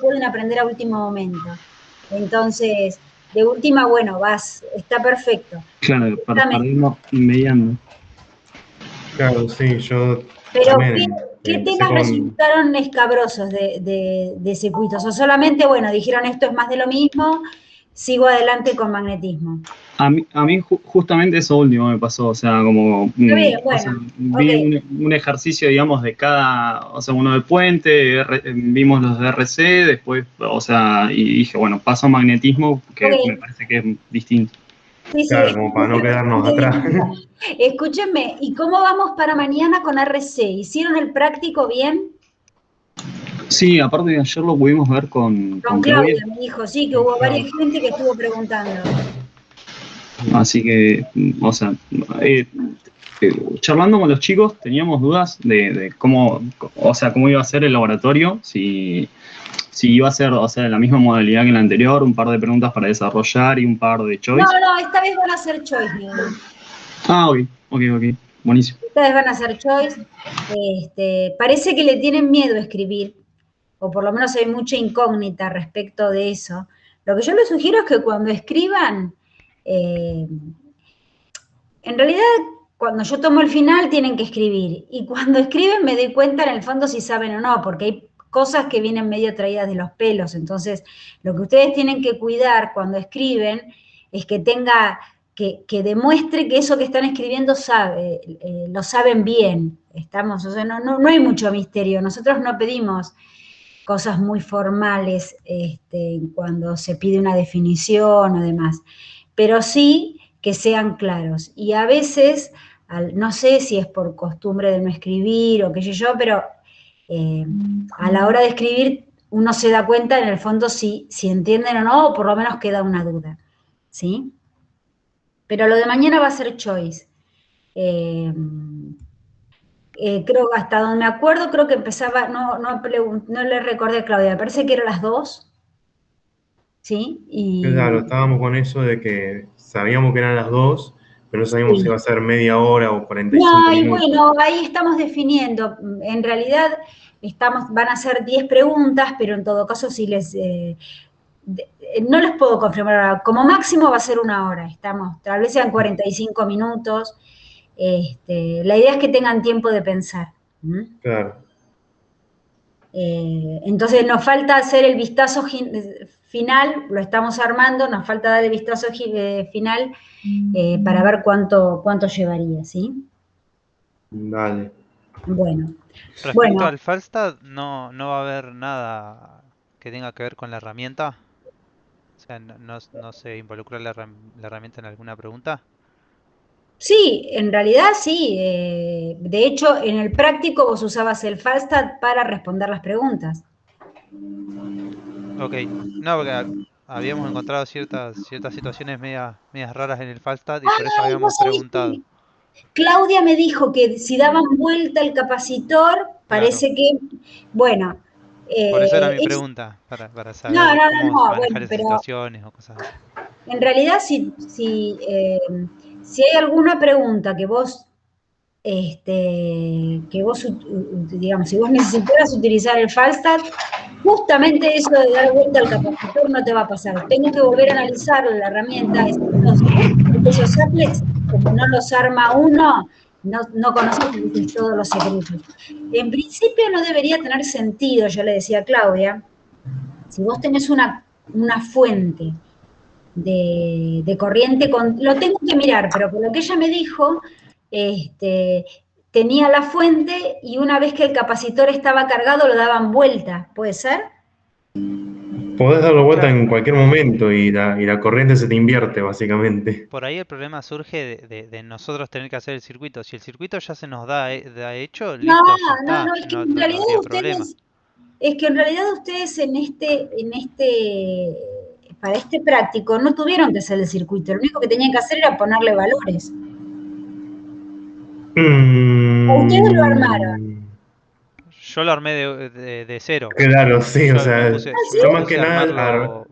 pueden aprender a último momento. Entonces, de última, bueno, está perfecto. Claro, para irnos mediando. Claro, sí, yo Pero, también ¿qué empecé temas con... resultaron escabrosos de circuitos? O solamente, bueno, dijeron esto es más de lo mismo, sigo adelante con magnetismo. A mí justamente eso último me pasó, o sea, como Está bien, o sea, bueno, ok. vi un ejercicio, digamos, de cada, o sea, uno de puente, vimos los de RC, después, o sea, y dije, bueno, paso a magnetismo, que me Ok, parece que es distinto. sí, sí, Claro, como para no quedarnos atrás. escúchenme, ¿y cómo vamos para mañana con RC? ¿Hicieron el práctico bien? Sí, aparte de ayer lo pudimos ver con Con Claudia, Claudia me dijo, sí, que hubo varias gente que estuvo preguntando. así que, o sea, eh, charlando con los chicos teníamos dudas de cómo, o sea, cómo iba a ser el laboratorio, si iba a ser, o sea, la misma modalidad que en la anterior, un par de preguntas para desarrollar y un par de No, choice. no, esta vez van a hacer choice, Miguel. Ah, ok, buenísimo. Esta vez van a hacer choice. Parece que le tienen miedo a escribir, o por lo menos hay mucha incógnita respecto de eso. Lo que yo les sugiero es que cuando escriban, eh, en realidad, cuando yo tomo el final, tienen que escribir. Y cuando escriben, me doy cuenta en el fondo si saben o no, porque hay cosas que vienen medio traídas de los pelos. Entonces, lo que ustedes tienen que cuidar cuando escriben es que que demuestre que eso que están escribiendo lo saben bien. O sea, no hay mucho misterio. Nosotros no pedimos cosas muy formales cuando se pide una definición o demás, pero sí que sean claros. Y a veces, no sé si es por costumbre de no escribir o qué sé yo, pero a la hora de escribir uno se da cuenta en el fondo si entienden o no, o por lo menos queda una duda, ¿sí? Pero lo de mañana va a ser choice. Eh, creo, hasta donde me acuerdo, creo que empezaba, no le recordé a Claudia, me parece que eran las 2, ¿sí? Claro, estábamos con eso de que sabíamos que eran las 2, pero no sabíamos si iba Sí. a ser media hora o 45 No, y minutos. bueno, ahí estamos definiendo. En realidad van a ser 10 preguntas, pero en todo caso, si no les puedo confirmar ahora. Como máximo va a ser una hora. Tal vez sean 45 minutos. La idea es que tengan tiempo de pensar. ¿Mm? Claro. Entonces nos falta hacer el vistazo final, lo estamos armando, nos falta dar el vistazo final para ver cuánto llevaría, ¿sí? Dale. Bueno, Respecto bueno, al Falstad, no va a haber nada que tenga que ver con la herramienta. O sea, no se involucra la herramienta en alguna pregunta. sí, en realidad sí. De hecho, en el práctico vos usabas el Falstad para responder las preguntas. Ok, no, porque habíamos encontrado ciertas situaciones medias raras en el Falstad y por eso Ay, habíamos vos sabés preguntado. que Claudia me dijo que si daban vuelta el capacitor, Claro, parece que, bueno, por eso era mi es, pregunta, para no, saber no, cómo no, bueno, manejar esas pero situaciones o cosas así. en realidad si hay alguna pregunta digamos, si vos necesitaras utilizar el Falstad, justamente eso de dar vuelta al capacitor no te va a pasar. Tengo que volver a analizar la herramienta, esos applets, como no los arma uno, no conoces todos los secretos. En principio no debería tener sentido, yo le decía a Claudia, si vos tenés una fuente de corriente, lo tengo que mirar, pero por lo que ella me dijo, este, tenía la fuente y una vez que el capacitor estaba cargado lo daban vuelta, ¿puede ser? Podés darlo vuelta Claro, en cualquier momento y la corriente se te invierte, básicamente. por ahí el problema surge de nosotros tener que hacer el circuito. Si el circuito ya se nos da hecho, No, listo, ya no, está, es que en no realidad habría problema. ustedes para este práctico no tuvieron que hacer el circuito, lo único que tenían que hacer era ponerle valores. O ustedes lo armaron. Yo lo armé de cero. Claro, sí, o Yo me sea, puse, Ah, yo sí, yo me más que puse a nada, armarlo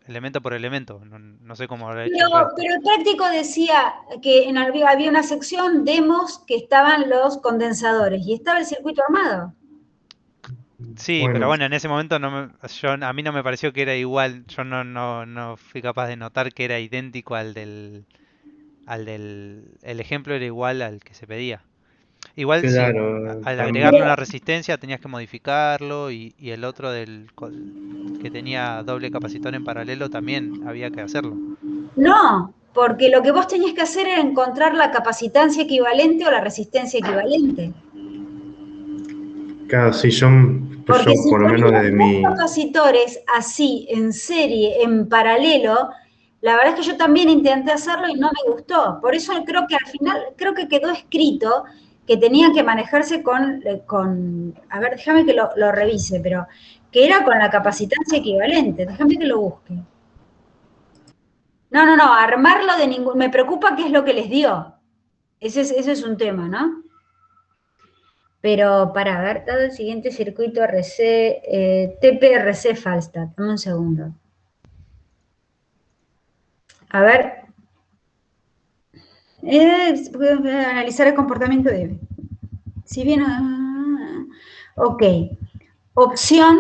elemento por elemento. No sé cómo habrá hecho pero, el resto. pero el práctico decía que había una sección demos que estaban los condensadores y estaba el circuito armado. Sí, pero Bueno, bueno, en ese momento a mí no me pareció que era igual. Yo no fui capaz de notar que era idéntico el ejemplo era igual al que se pedía. Igual si claro, al agregarle una también. resistencia tenías que modificarlo y el otro que tenía doble capacitor en paralelo también había que hacerlo. No, porque lo que vos tenías que hacer era encontrar la capacitancia equivalente o la resistencia equivalente. Claro, sí, Porque yo si por lo menos ponías desde dos mi. capacitores así, en serie, en paralelo, la verdad es que yo también intenté hacerlo y no me gustó. Por eso creo que al final, creo que quedó escrito que tenía que manejarse a ver, déjame que lo revise, pero que era con la capacitancia equivalente. Déjame que lo busque. No, armarlo de ningún. Me preocupa qué es lo que les dio. Ese es un tema, ¿no? Pero para ver, dado el siguiente circuito RC, TPRC Falstad. Dame un segundo. A ver, analizar el comportamiento de. Si bien. Ok. Opción,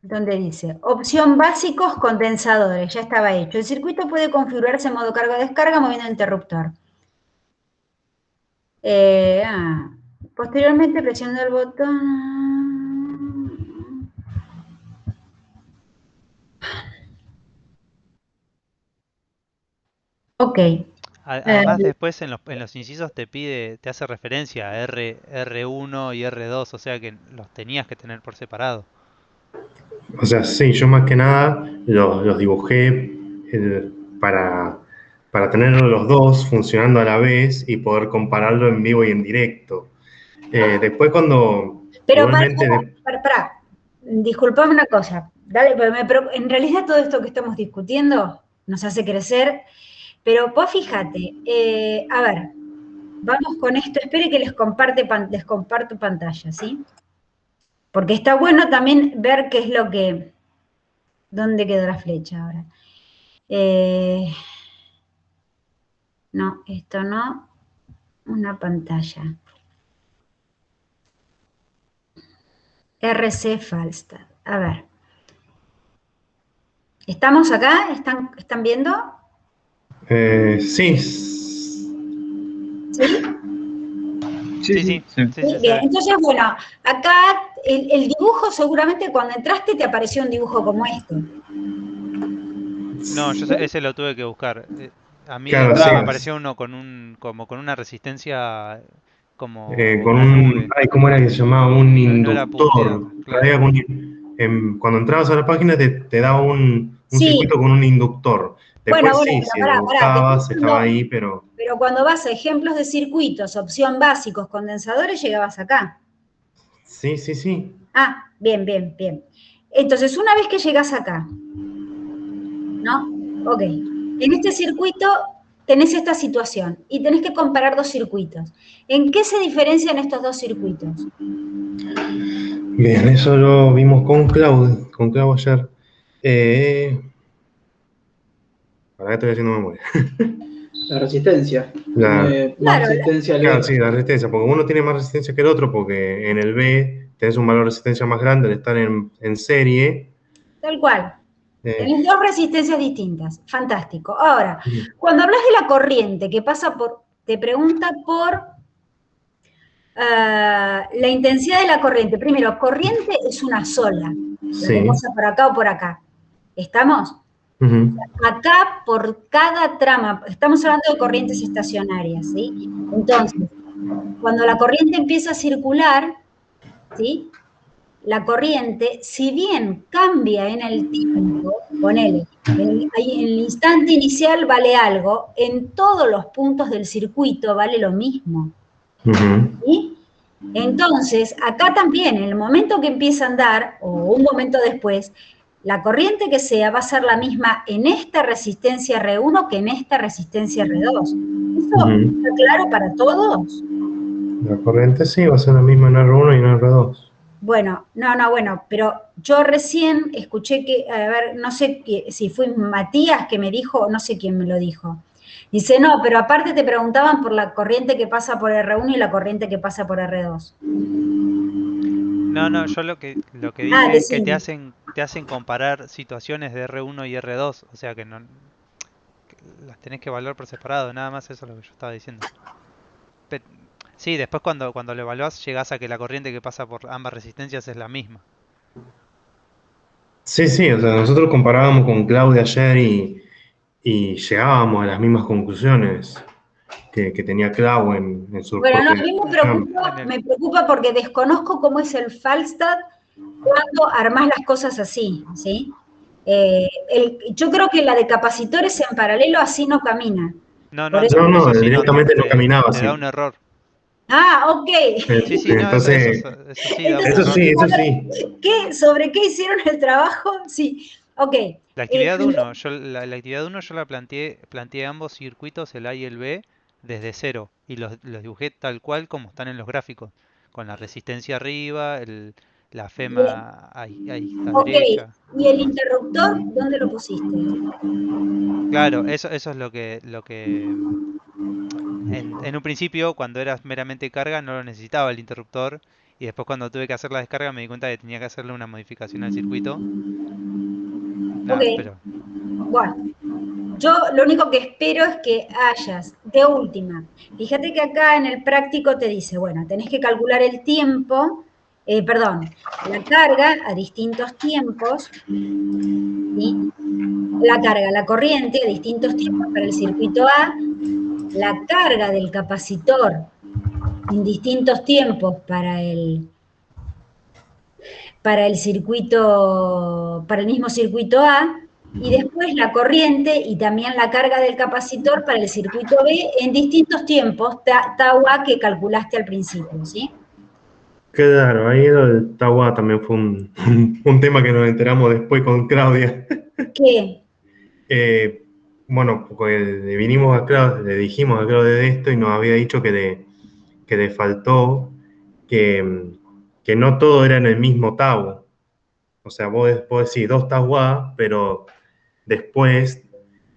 donde dice, opción básicos condensadores, ya estaba hecho. El circuito puede configurarse en modo carga-descarga moviendo el interruptor. Posteriormente presionando el botón. Ok. Además después en los incisos te hace referencia a R1 y R2, o sea que los tenías que tener por separado. O sea, sí, yo más que nada los dibujé para, para tener los dos funcionando a la vez y poder compararlo en vivo y en directo. Después cuando, Pero igualmente, para, disculpame una cosa, dale, pero en realidad todo esto que estamos discutiendo nos hace crecer, pero vos fíjate, a ver, vamos con esto, espere que les comparto pantalla, ¿sí? Porque está bueno también ver qué es dónde quedó la flecha ahora. No, esto no, una pantalla. RC Falstad, a ver. ¿Estamos acá? ¿Están viendo? sí, ¿Sí? Sí, Sí, sí, sí, sí. sí, sí, se Bien, ve. entonces, bueno, acá el dibujo seguramente cuando entraste te apareció un dibujo como este. No, ese lo tuve que buscar. A mí de claro, sí. entrada me apareció uno como con una resistencia como Con una nube. ay, ¿cómo era que se llamaba? Un No era punteado, inductor. claro. Cuando entrabas a la página te daba un Sí, circuito con un inductor. bueno, Después sí, pero si lo pará, buscabas, estaba ahí, pero pero cuando vas a ejemplos de circuitos, opción básicos, condensadores, llegabas acá. sí, sí, sí. Ah, bien. Entonces, una vez que llegas acá, ¿no? Ok. En este circuito tenés esta situación y tenés que comparar dos circuitos. ¿En qué se diferencian estos dos circuitos? Bien, eso lo vimos con Clau ayer. ¿Para qué estoy haciendo memoria? La resistencia. La, Tiene más Claro, resistencia el claro, B. sí, la resistencia, porque uno tiene más resistencia que el otro, porque en el B tenés un valor de resistencia más grande al estar en serie. tal cual. Eh, Tenés dos resistencias distintas. Fantástico. Ahora, cuando hablas de la corriente que pasa te pregunta por la intensidad de la corriente. Primero, corriente es una sola, la que sí. pasa por acá o por acá. ¿Estamos? Ujú, Acá, por cada trama, estamos hablando de corrientes estacionarias, ¿sí? Entonces, cuando la corriente empieza a circular, ¿sí? La corriente, si bien cambia en el tiempo, ponele, en el instante inicial vale algo, en todos los puntos del circuito vale lo mismo, ujú. ¿sí? Entonces, acá también, en el momento que empieza a andar, o un momento después, la corriente que sea va a ser la misma en esta resistencia R1 que en esta resistencia R2. ¿Eso está Ujú. claro para todos? La corriente sí va a ser la misma en R1 y en R2. Bueno, bueno, pero yo recién escuché que, a ver, no sé si fue Matías que me dijo, o no sé quién me lo dijo. Dice, no, pero aparte te preguntaban por la corriente que pasa por R1 y la corriente que pasa por R2. No, yo lo que Ah, dije es que decime. te hacen comparar situaciones de R1 y R2, o sea que no que las tenés que evaluar por separado, nada más eso es lo que yo estaba diciendo. Pe- sí, después cuando lo evaluás llegás a que la corriente que pasa por ambas resistencias es la misma. Sí, sí, o sea, nosotros comparábamos con Claudia ayer y llegábamos a las mismas conclusiones que tenía Clau en su Bueno, no, propia a mí exposición. me preocupa porque desconozco cómo es el Falstad cuando armás las cosas así, ¿sí? Yo creo que la de capacitores en paralelo así no camina. Por eso. No, no, Eso sí, no, directamente no caminaba te da así. un error. Ah, ok. Sí, sí, no, Entonces, eso sí da un Entonces eso yo error. sí, digo, eso a ver, sí. ¿sobre qué hicieron el trabajo? Sí, ok. La actividad 1, la actividad 1 yo la planteé ambos circuitos, el A y el B, desde cero. Y los dibujé tal cual como están en los gráficos. Con la resistencia arriba, la Bien, FEMA ahí a ok. derecha ¿Y el interruptor dónde lo pusiste? Claro, eso es lo que en un principio, cuando era meramente carga, no lo necesitaba el interruptor. Y después cuando tuve que hacer la descarga me di cuenta que tenía que hacerle una modificación al circuito. Ok, Nada, pero bueno. Yo lo único que espero es que hayas, de última, fíjate que acá en el práctico te dice, bueno, tenés que calcular el tiempo, perdón, la carga a distintos tiempos, ¿sí? La carga, la corriente a distintos tiempos para el circuito A, la carga del capacitor en distintos tiempos para el circuito, para el mismo circuito A, y después la corriente y también la carga del capacitor para el circuito B en distintos tiempos, tau A que calculaste al principio, ¿sí? Claro, ahí el Tawa también fue un tema que nos enteramos después con Claudia. ¿Qué? Eh, bueno, porque le vinimos a Claudia, le dijimos a Claudia de esto y nos había dicho que le faltó que no todo era en el mismo Tau. O sea, vos decís dos Tau A, pero después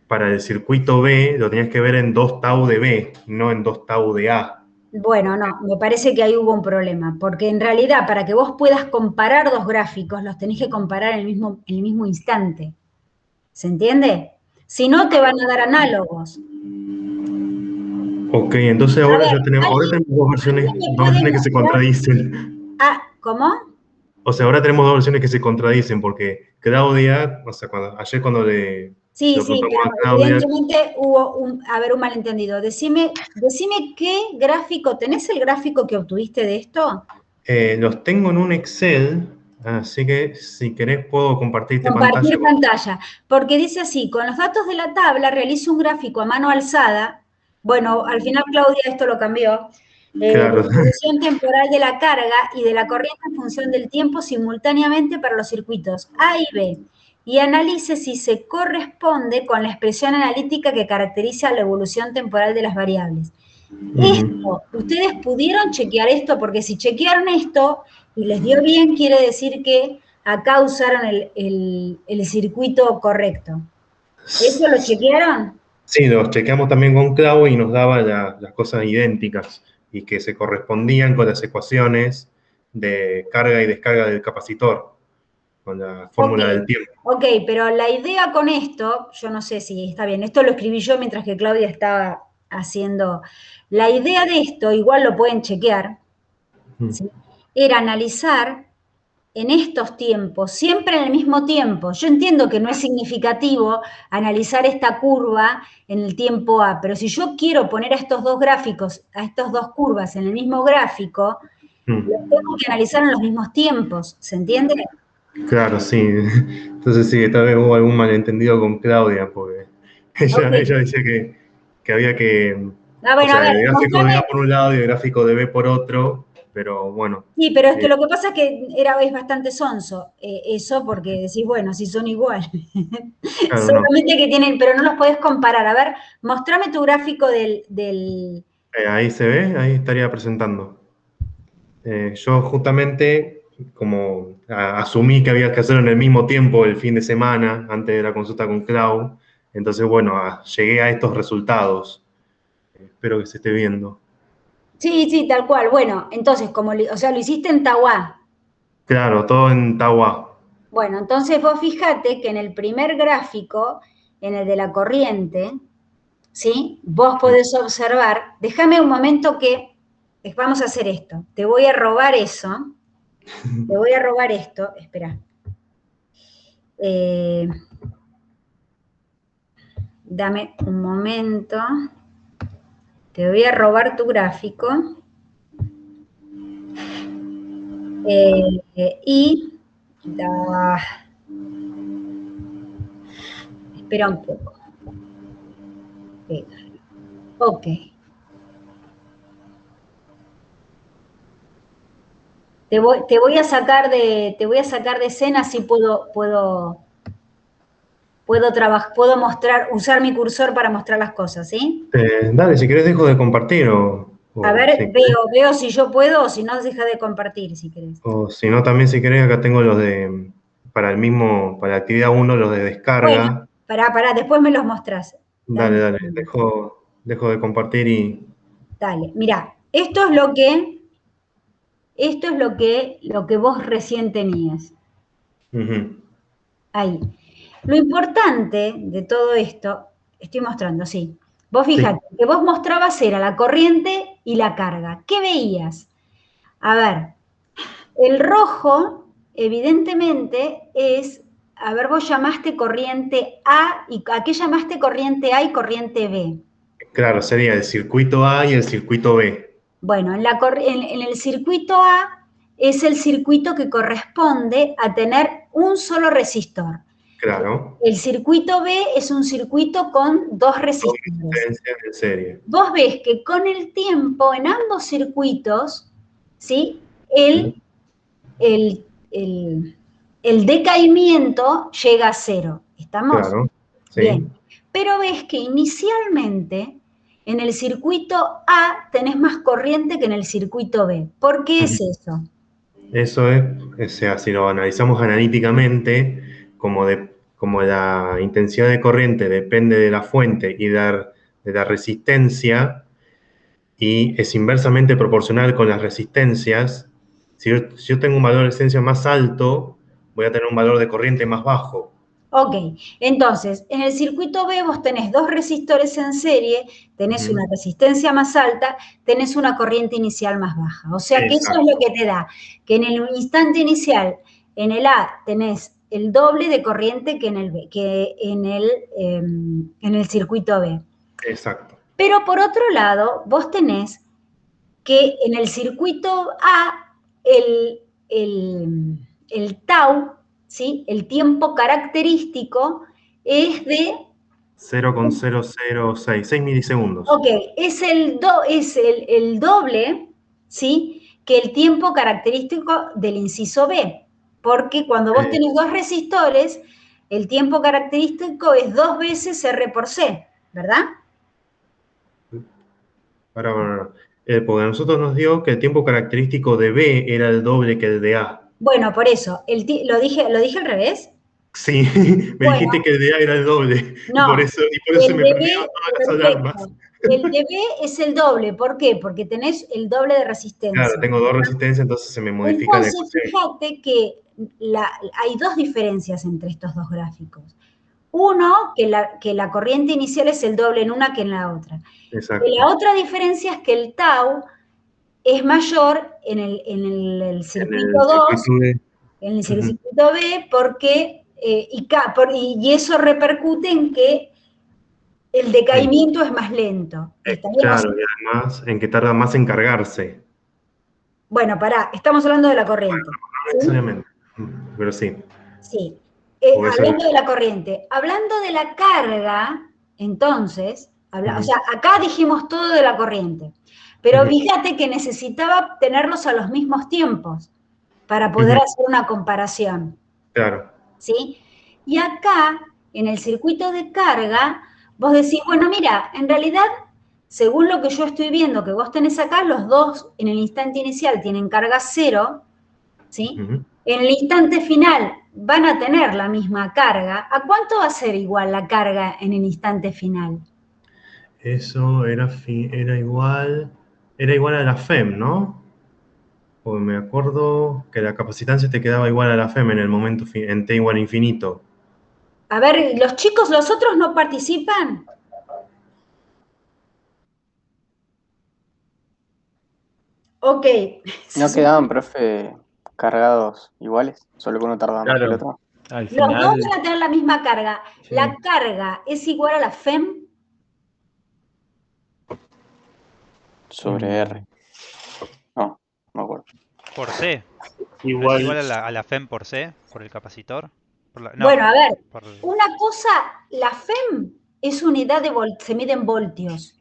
para el circuito B lo tenías que ver en dos Tau de B, no en dos Tau de A. Bueno, no, me parece que ahí hubo un problema, porque en realidad para que vos puedas comparar dos gráficos, los tenés que comparar en el mismo instante. ¿Se entiende? Si no, te van a dar análogos. Ok, entonces A ahora ver, ahora ¿alguien, tenemos ¿alguien me dos puede versiones que se mostrar? contradicen. Ah, ¿cómo? O sea, ahora tenemos dos versiones que se contradicen, porque Claudia, o sea, ayer cuando Sí, lo sí, preguntamos pero a Claudia, evidentemente hubo un malentendido. Decime qué gráfico, ¿tenés el gráfico que obtuviste de esto? los tengo en un Excel, así que si querés puedo compartirte pantalla Compartir pantalla, porque dice así, con los datos de la tabla realizo un gráfico a mano alzada. Bueno, al final Claudia esto lo cambió. Claro, Distribución temporal de la carga y de la corriente en función del tiempo simultáneamente para los circuitos A y B. Y analice si se corresponde con la expresión analítica que caracteriza la evolución temporal de las variables. Ujú. Esto, ustedes pudieron chequear esto, porque si chequearon esto y les dio bien, quiere decir que acá usaron el circuito correcto. ¿Eso lo chequearon? Sí, los chequeamos también con Clau y nos daba las cosas idénticas y que se correspondían con las ecuaciones de carga y descarga del capacitor, con la Ok, fórmula del tiempo. ok, pero la idea con esto, yo no sé si está bien, esto lo escribí yo mientras que Claudia estaba haciendo, la idea de esto, igual lo pueden chequear, Mm. ¿sí? Era analizar en estos tiempos, siempre en el mismo tiempo. Yo entiendo que no es significativo analizar esta curva en el tiempo A, pero si yo quiero poner a estos dos gráficos, a estas dos curvas en el mismo gráfico, los Mm. tengo que analizar en los mismos tiempos, ¿se entiende? Claro, sí. Entonces sí, tal vez hubo algún malentendido con Claudia, porque Ok. ella decía que había que, Ah, o bueno, a sea, ver, el gráfico de mostrame. A por un lado y el gráfico de B por otro, pero bueno, Sí, pero es que eh, lo que pasa es que es bastante sonso eso, porque decís, bueno, si son iguales. claro, no. Solamente que tienen, pero no los podés comparar. A ver, mostrame tu gráfico del. Ahí se ve, ahí estaría presentando. Yo justamente, como asumí que había que hacerlo en el mismo tiempo el fin de semana, antes de la consulta con Clau, entonces, bueno, llegué a estos resultados. Espero que se esté viendo. Sí, sí, tal cual. Bueno, entonces, o sea, lo hiciste en Tawá. Claro, todo en Tawa. Bueno, entonces vos fíjate que en el primer gráfico, en el de la corriente, ¿sí? Vos podés observar, déjame un momento que vamos a hacer esto. Te voy a robar eso. Te voy a robar esto. Espera. Dame un momento. Te voy a robar tu gráfico. Espera un poco. Ok. Te voy a sacar de escena, así puedo mostrar, usar mi cursor para mostrar las cosas, ¿sí? Dale, si querés dejo de compartir A ver, si veo si yo puedo o si no, deja de compartir, si querés. o si no, también si querés, acá tengo los para la actividad 1, los de Bueno, descarga. pará, después me los mostrás. Dale, dale, dejo de compartir y... Dale, mirá, esto es lo que vos recién tenías. Ujú. Ahí. Lo importante de todo esto, estoy mostrando, sí. Vos fíjate, que vos mostrabas era la corriente y la carga. ¿Qué veías? A ver, el rojo, evidentemente, es, a ver, vos llamaste corriente A, ¿y a qué llamaste corriente A y corriente B? Claro, sería el circuito A y el circuito B. Bueno, en el circuito A es el circuito que corresponde a tener un solo resistor. Claro. El circuito B es un circuito con dos Dos resistores. resistencias en serie. Vos ves que con el tiempo, en ambos circuitos, ¿sí? El, el decaimiento llega a cero. ¿Estamos? Claro, sí. Bien. Pero ves que inicialmente en el circuito A tenés más corriente que en el circuito B. ¿Por qué es eso? Eso es, o sea, si lo analizamos analíticamente, como la intensidad de corriente depende de la fuente y de la resistencia, y es inversamente proporcional con las resistencias, si yo tengo un valor de resistencia más alto, voy a tener un valor de corriente más bajo. Ok, entonces, en el circuito B vos tenés dos resistores en serie, tenés una resistencia más alta, tenés una corriente inicial más baja. O sea que eso es lo que te da, que en el instante inicial, en el A tenés el doble de corriente que en el B, que en el circuito B. Exacto. Pero por otro lado, vos tenés que en el circuito A el tau, ¿sí? El tiempo característico es de 0,006, 6 milisegundos. Ok, es el doble, ¿sí? Que el tiempo característico del inciso B. Porque cuando vos tenés dos resistores, el tiempo característico es 2 veces R por C, ¿verdad? Porque a nosotros nos dio que el tiempo característico de B era el doble que el de A. Bueno, por eso, ¿lo dije al revés? Sí, me Bueno, dijiste que el de A era el doble. no, Por eso el se me de prendieron B, todas las alarmas. perfecto. El de B es el doble, ¿por qué? Porque tenés el doble de resistencia. Claro, tengo dos resistencias, entonces se me modifica la Entonces, ecuación. fíjate que hay dos diferencias entre estos dos gráficos. Uno, que la corriente inicial es el doble en una que en la otra. Exacto. Y la otra diferencia es que el tau es mayor en el circuito 2, en el circuito B, porque, y eso repercute en que el decaimiento es más lento. Claro, y además en que tarda más en cargarse. Bueno, pará, estamos hablando de la corriente. No necesariamente, pero sí. Sí. Hablando de la corriente. Hablando de la carga, entonces, o sea, acá dijimos todo de la corriente, pero fíjate que necesitaba tenerlos a los mismos tiempos para poder hacer una comparación. Claro. ¿Sí? Y acá, en el circuito de carga, vos decís, bueno, mira, en realidad, según lo que yo estoy viendo que vos tenés acá, los dos en el instante inicial tienen carga cero, ¿sí? En el instante final van a tener la misma carga. ¿A cuánto va a ser igual la carga en el instante final? Eso era igual a la FEM, ¿no? Porque me acuerdo que la capacitancia te quedaba igual a la FEM en el momento, en T igual a infinito. A ver, los chicos, los otros no participan. Ok. ¿No quedaban, profe, cargados iguales? Solo que uno tardaba más que el Claro, otro. al Los dos final, van a tener la misma carga. sí. ¿La carga es igual a la FEM? Sobre R. No, no me acuerdo. Por C. ¿No es Igual, igual a la FEM por C? ¿Por el capacitor? No, Bueno, a ver, por... una cosa, la FEM es unidad de se mide en voltios.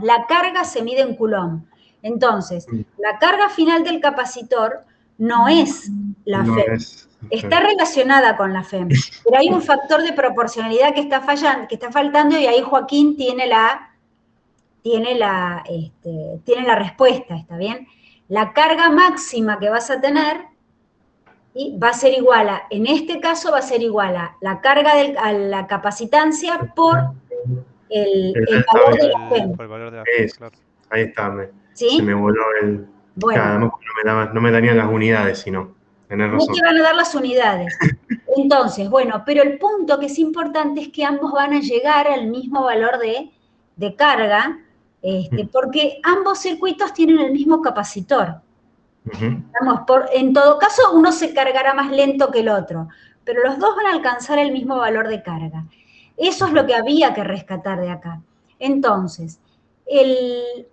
La carga se mide en coulomb. Entonces, la carga final del capacitor no es la no FEM. es. Está relacionada con la FEM, pero hay un factor de proporcionalidad que está fallando, que está faltando, y ahí Joaquín tiene la respuesta, ¿está bien? La carga máxima que vas a tener y va a ser igual en este caso va a ser igual a la carga a la capacitancia por el valor de la FEM, por el valor de la FEM, Es, claro. ahí está, se ¿sí? me voló el. Bueno, Claro, no me darían las unidades, sino. Tenés no razón. te van a dar las unidades. Entonces, bueno, pero el punto que es importante es que ambos van a llegar al mismo valor de carga, porque ambos circuitos tienen el mismo capacitor. En todo caso, uno se cargará más lento que el otro, pero los dos van a alcanzar el mismo valor de carga. Eso es lo que había que rescatar de acá. Entonces, el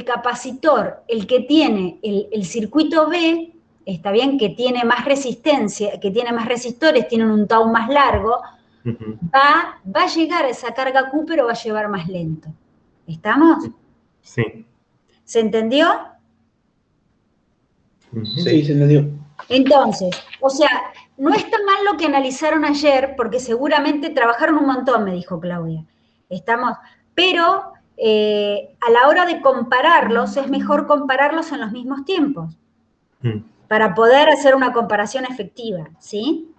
capacitor, el que tiene el circuito B, está bien, que tiene más resistencia, que tiene más resistores, tiene un tau más largo, va a llegar a esa carga Q, pero va a llevar más lento. ¿Estamos? Sí. ¿Se entendió? Sí, se entendió. Entonces, o sea, no está mal lo que analizaron ayer, porque seguramente trabajaron un montón, me dijo Claudia. Pero a la hora de compararlos, es mejor compararlos en los mismos tiempos, para poder hacer una comparación efectiva, ¿sí?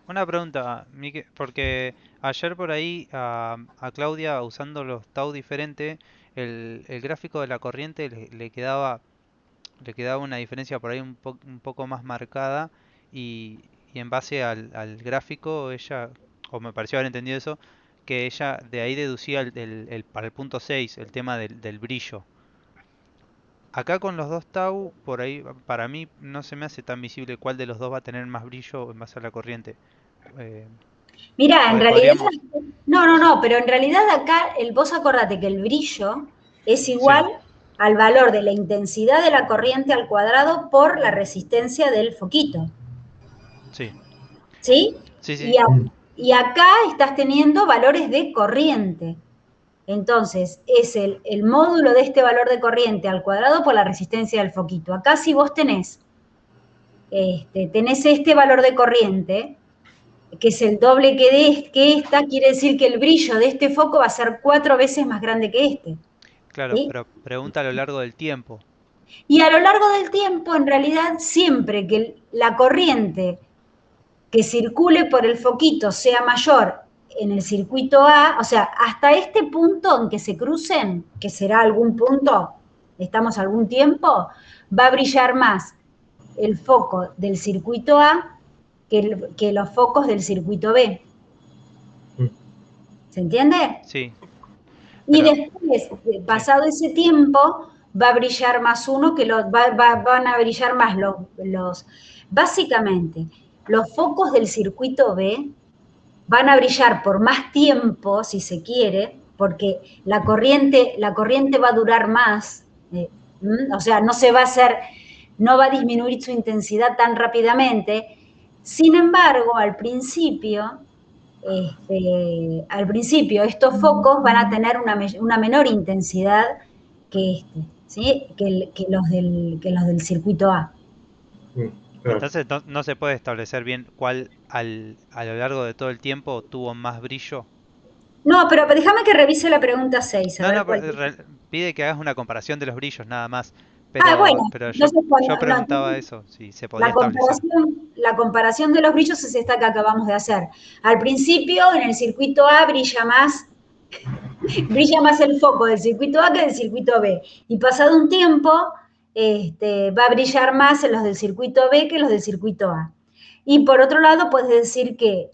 Una pregunta, Mique, porque ayer por ahí a Claudia, usando los tau diferentes, el gráfico de la corriente le quedaba una diferencia por ahí un poco más marcada y en base al gráfico ella, o me pareció haber entendido eso, que ella de ahí deducía para el punto 6 el tema del brillo. Acá con los dos tau, por ahí para mí no se me hace tan visible cuál de los dos va a tener más brillo en base a la corriente. Mira, en realidad, Podríamos... no, pero en realidad acá vos acordate que el brillo es igual al valor de la intensidad de la corriente al cuadrado por la resistencia del foquito. Sí. ¿Sí? Sí, sí. Y acá estás teniendo valores de corriente. Entonces, es el módulo de este valor de corriente al cuadrado por la resistencia del foquito. Acá si vos tenés este valor de corriente, que es el doble que esta, quiere decir que el brillo de este foco va a ser 4 veces más grande que este. Claro, ¿sí? pero pregunta a lo largo del tiempo. Y a lo largo del tiempo, en realidad, siempre que la corriente que circule por el foquito sea mayor en el circuito A, o sea, hasta este punto en que se crucen, que será algún punto, estamos algún tiempo, va a brillar más el foco del circuito A que los focos del circuito B. ¿Se entiende? Sí. Y después, pasado ese tiempo, va a brillar más uno que van a brillar más básicamente, los focos del circuito B van a brillar por más tiempo, si se quiere, porque la corriente va a durar más, o sea, no va a disminuir su intensidad tan rápidamente. Sin embargo, al principio estos focos van a tener una menor intensidad que ¿sí? que los del circuito A. Entonces no se puede establecer bien cuál a lo largo de todo el tiempo tuvo más brillo. No, pero déjame que revise la pregunta 6. No, pide que hagas una comparación de los brillos nada más. Bueno, Pero entonces yo preguntaba eso, si se podía la establecer. comparación de los brillos es esta que acabamos de hacer. Al principio, en el circuito A brilla más el foco del circuito A que del circuito B. Y pasado un tiempo, va a brillar más en los del circuito B que los del circuito A. Y por otro lado, puedes decir que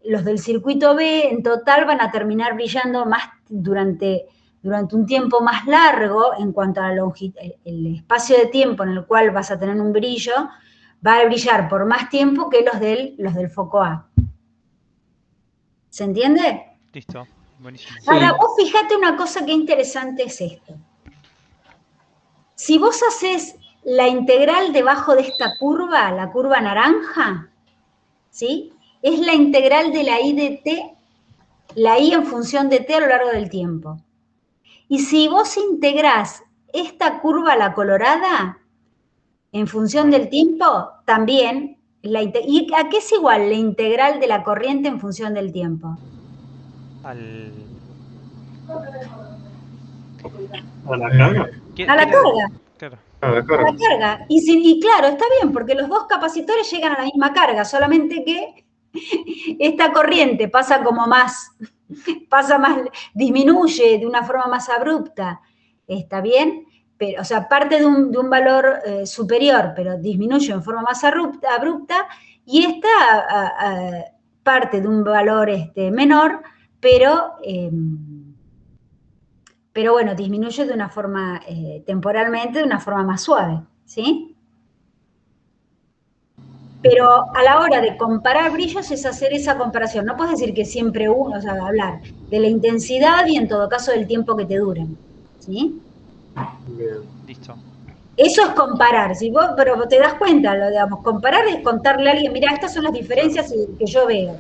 los del circuito B en total van a terminar brillando más durante un tiempo más largo en cuanto a el espacio de tiempo en el cual vas a tener un brillo, va a brillar por más tiempo que los del foco A. ¿Se entiende? Listo, buenísimo. Ahora, Sí. vos fíjate una cosa que interesante es esto. Si vos haces la integral debajo de esta curva, la curva naranja, ¿sí? Es la integral de la I de t, la I en función de t a lo largo del tiempo. Y si vos integrás esta curva, la colorada, en función del tiempo, también, ¿y a qué es igual la integral de la corriente en función del tiempo? Al... ¿A la carga? A la carga. Claro. Ah, de A acuerdo. la carga. Y claro, está bien, porque los dos capacitores llegan a la misma carga, solamente que esta corriente pasa más, disminuye de una forma más abrupta, ¿está bien? Pero, o sea, parte de un valor superior, pero disminuye en forma más abrupta, y esta parte de un valor menor, pero bueno, disminuye de una forma, temporalmente, de una forma más suave, ¿sí? Pero a la hora de comparar brillos es hacer esa comparación. No puedes decir que siempre uno, o sea, hablar de la intensidad y en todo caso del tiempo que te duren, ¿sí? Bien. Listo. Eso es comparar, pero te das cuenta, digamos, comparar es contarle a alguien, mira, estas son las diferencias que yo veo.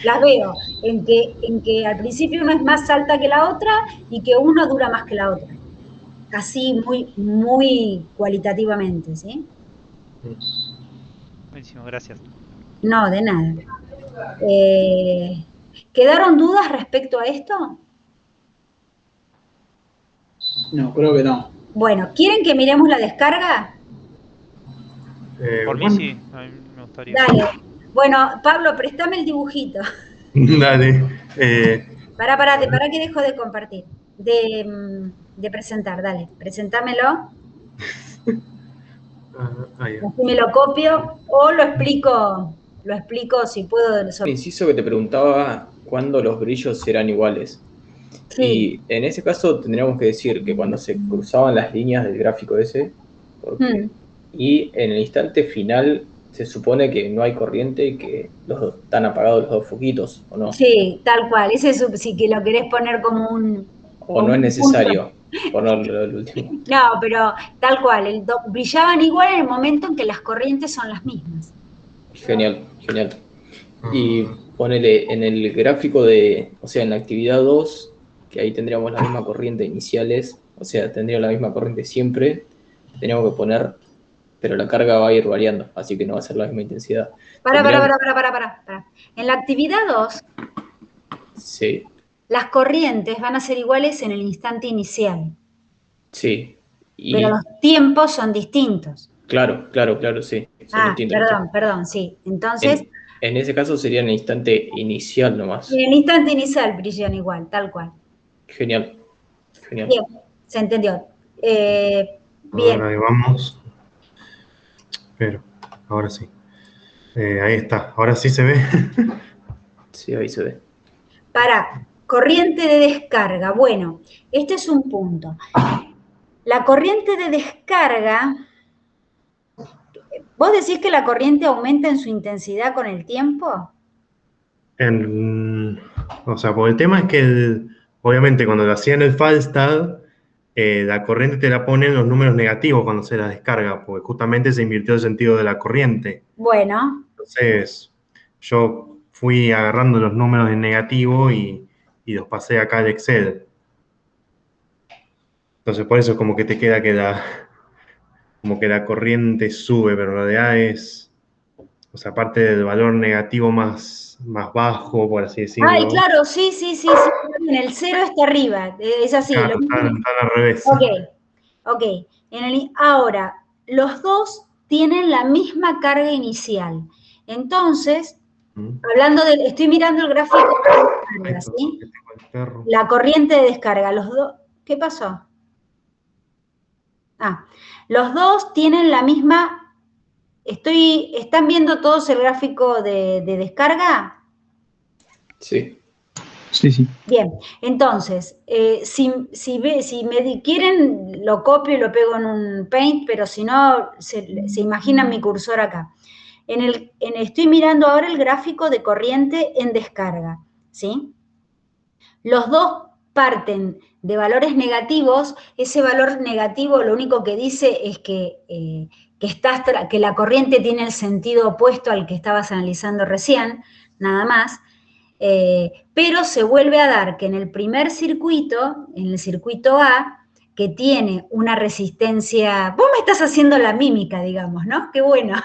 Las veo en que al principio una es más alta que la otra y que una dura más que la otra. Así muy, muy cualitativamente, ¿sí? Buenísimo, gracias. No, de nada. ¿Quedaron dudas respecto a esto? No, creo que no. Bueno, ¿quieren que miremos la descarga? Por mí Bueno, sí, a mí me gustaría. Dale. Bueno, Pablo, préstame el dibujito. dale. Pará que dejo de compartir, de presentar, dale, presentámelo, Ahí va. así me lo copio o lo explico si puedo. Un inciso que te preguntaba cuándo los brillos serán iguales. Sí, Y en ese caso tendríamos que decir que cuando se cruzaban las líneas del gráfico ese, y en el instante final se supone que no hay corriente y que están apagados los dos foquitos, ¿o no? sí, tal cual, si que lo querés poner como un... O no es necesario ponerlo el último. No, pero tal cual, brillaban igual en el momento en que las corrientes son las mismas. Genial, genial. Y ponele en el gráfico o sea, en la actividad 2, que ahí tendríamos la misma corriente iniciales, o sea, tendría la misma corriente siempre, tendríamos que poner, pero la carga va a ir variando, así que no va a ser la misma intensidad. Pará. Tendríamos- En la actividad 2, Sí, las corrientes van a ser iguales en el instante inicial, sí. Y pero los tiempos son distintos. claro, sí. Son distintos. Perdón, sí. Entonces, En ese caso sería en el instante inicial nomás. en el instante inicial brillan igual, tal cual. Genial, genial. Bien, se entendió. Bien, Ahora ahí vamos. Pero, ahora sí. Ahí está. Ahora sí se ve. Sí, ahí se ve. para corriente de descarga. Bueno, este es un punto. La corriente de descarga, ¿vos decís que la corriente aumenta en su intensidad con el tiempo? O sea, porque el tema es que obviamente cuando lo hacían el Falstad, la corriente te la ponen los números negativos cuando se la descarga, porque justamente se invirtió el sentido de la corriente. Bueno, Entonces, yo fui agarrando los números en negativo y los pasé acá al Excel. Entonces, por eso como que te queda como que la corriente sube, pero en realidad es, o sea, aparte del valor negativo más bajo, por así decirlo. ay, claro, sí, en el 0 está arriba, es así. Claro, Lo mismo. están al revés. Ok. Ahora, los dos tienen la misma carga inicial. Entonces, estoy mirando el gráfico de descarga, ¿sí? La corriente de descarga, los dos. ¿Qué pasó? Los dos tienen la misma... ¿Están viendo todos el gráfico de descarga? Sí. Sí, sí. Bien, entonces, si quieren, lo copio y lo pego en un Paint, pero si no, se imaginan mi cursor acá. Estoy mirando ahora el gráfico de corriente en descarga, ¿sí? Los dos parten de valores negativos. Ese valor negativo lo único que dice es que la corriente tiene el sentido opuesto al que estabas analizando recién, nada más. Pero se vuelve a dar que en el primer circuito, en el circuito A, que tiene una resistencia... Vos me estás haciendo la mímica, digamos, ¿no? Qué bueno.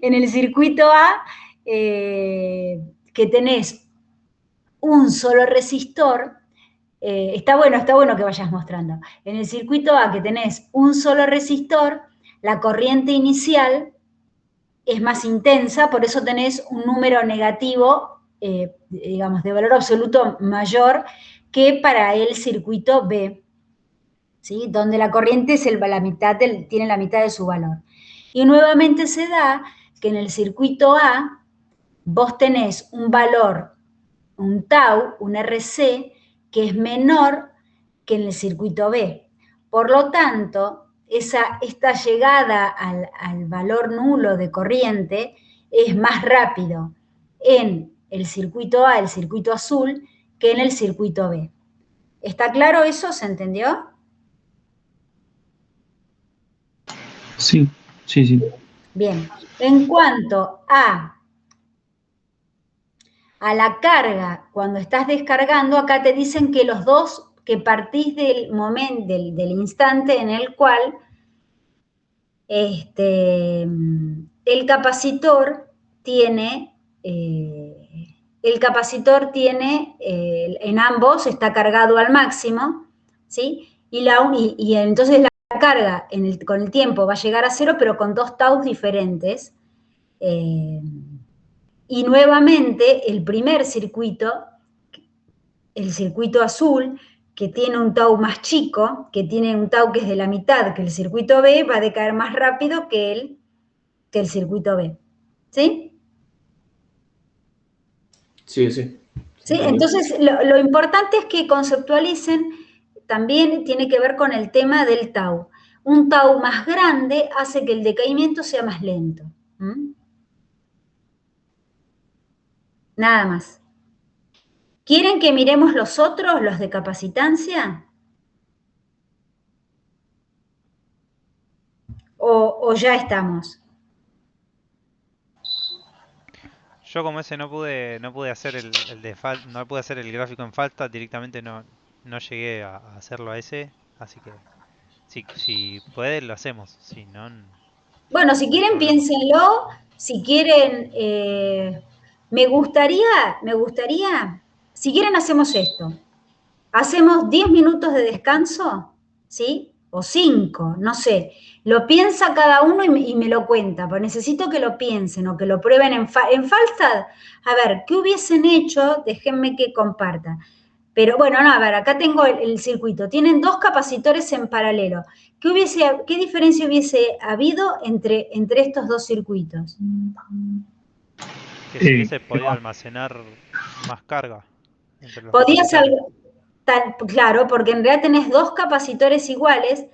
En el circuito A, que tenés un solo resistor, está bueno que vayas mostrando. En el circuito A, que tenés un solo resistor, la corriente inicial es más intensa, por eso tenés un número negativo, digamos, de valor absoluto mayor que para el circuito B, ¿sí? Donde la corriente es tiene la mitad de su valor. Y nuevamente se da que en el circuito A vos tenés un valor, un tau, un RC, que es menor que en el circuito B. Por lo tanto, esta llegada al valor nulo de corriente es más rápido en el circuito A, el circuito azul, que en el circuito B. ¿Está claro eso? ¿Se entendió? Sí, sí, sí. Bien. En cuanto a la carga, cuando estás descargando, acá te dicen que los dos, que partís del momento, del instante en el cual el capacitor tiene, en ambos está cargado al máximo, ¿sí? Y entonces la carga con el tiempo va a llegar a 0, pero con 2 taus diferentes. Y nuevamente el primer circuito, el circuito azul, que tiene un tau más chico, que tiene un tau que es de la mitad que el circuito B, va a decaer más rápido que el circuito B. ¿Sí? Sí, sí. ¿Sí? Entonces, lo importante es que conceptualicen, también tiene que ver con el tema del tau. Un tau más grande hace que el decaimiento sea más lento. Nada más. ¿Quieren que miremos los otros, los de capacitancia? ¿O ya estamos? Yo como ese no pude hacer no pude hacer el gráfico en falta, directamente no llegué a hacerlo a ese, así que si puede lo hacemos, si no... Bueno, si quieren piénsenlo, si quieren, me gustaría, si quieren hacemos esto, hacemos 10 minutos de descanso, ¿sí? O 5, no sé, lo piensa cada uno y me lo cuenta, pero necesito que lo piensen o que lo prueben en falta. A ver, ¿qué hubiesen hecho? Déjenme que comparta. Pero bueno, no, a ver, acá tengo el circuito. Tienen 2 capacitores en paralelo. ¿Qué diferencia hubiese habido entre estos 2 circuitos? Que se hubiese podido almacenar más carga entre los Podías, capacitores. claro, porque en realidad tenés 2 capacitores iguales.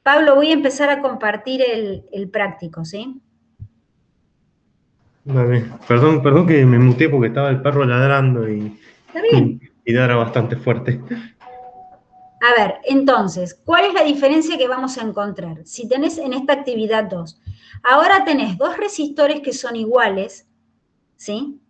Pablo, voy a empezar a compartir el práctico, ¿sí? Dale. Perdón que me muteé porque estaba el perro ladrando Está bien. y ladra bastante fuerte. A ver, entonces, ¿cuál es la diferencia que vamos a encontrar? Si tenés en esta actividad 2, ahora tenés 2 resistores que son iguales, ¿sí?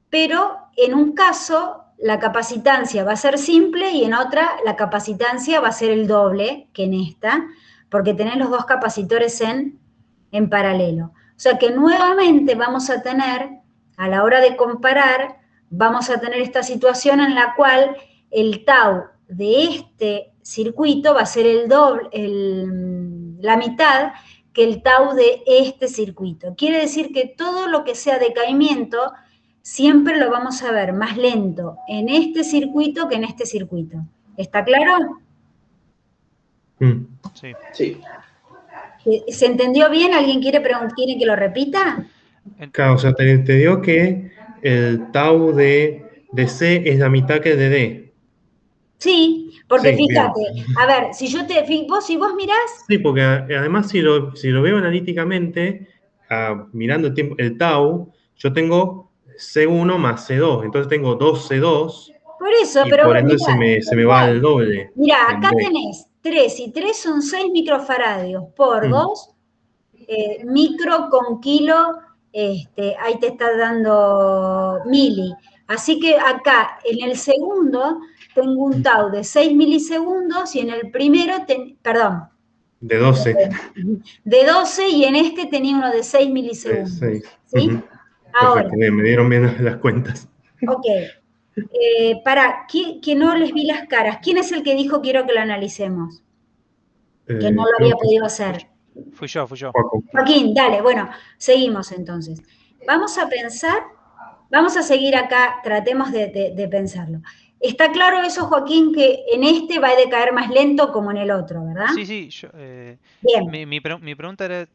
Pero en un caso la capacitancia va a ser simple y en otra la capacitancia va a ser el doble que en esta, porque tenés los 2 capacitores en paralelo. O sea que nuevamente vamos a tener, a la hora de comparar, vamos a tener esta situación en la cual el tau de este circuito va a ser la mitad que el tau de este circuito. Quiere decir que todo lo que sea decaimiento siempre lo vamos a ver más lento en este circuito que en este circuito. ¿Está claro? Mm. Sí. Sí. ¿Se entendió bien? ¿Alguien quiere que lo repita? Claro, o sea, te digo que el tau de C es la mitad que el de D. Sí, porque Sí, bien. fíjate, a ver, si vos mirás, Sí, porque además si lo veo analíticamente, mirando el tau, yo tengo C1 más C2, entonces tengo 2C2 por eso, y pero por ende mirá, se me va al doble mirá, en acá D. tenés 3 y 3 son 6 microfaradios por Mm. 2 micro con kilo, ahí te está dando mili. Así que acá en el segundo tengo un tau de 6 milisegundos y en el primero, perdón, De 12, de 12 y en este tenía uno de 6 de milisegundos. 6. ¿Sí? Ahora, Perfecto, bien, me dieron bien las cuentas. ok. Que no les vi las caras. ¿Quién es el que dijo quiero que lo analicemos? Que no lo Creo había que podido hacer. Fui yo. Joaco. Joaquín, dale, bueno, seguimos entonces. Vamos a pensar, vamos a seguir acá, tratemos de pensarlo. Está claro eso, Joaquín, que en este va a decaer más lento como en el otro, ¿verdad? Sí, Bien, mi pregunta era,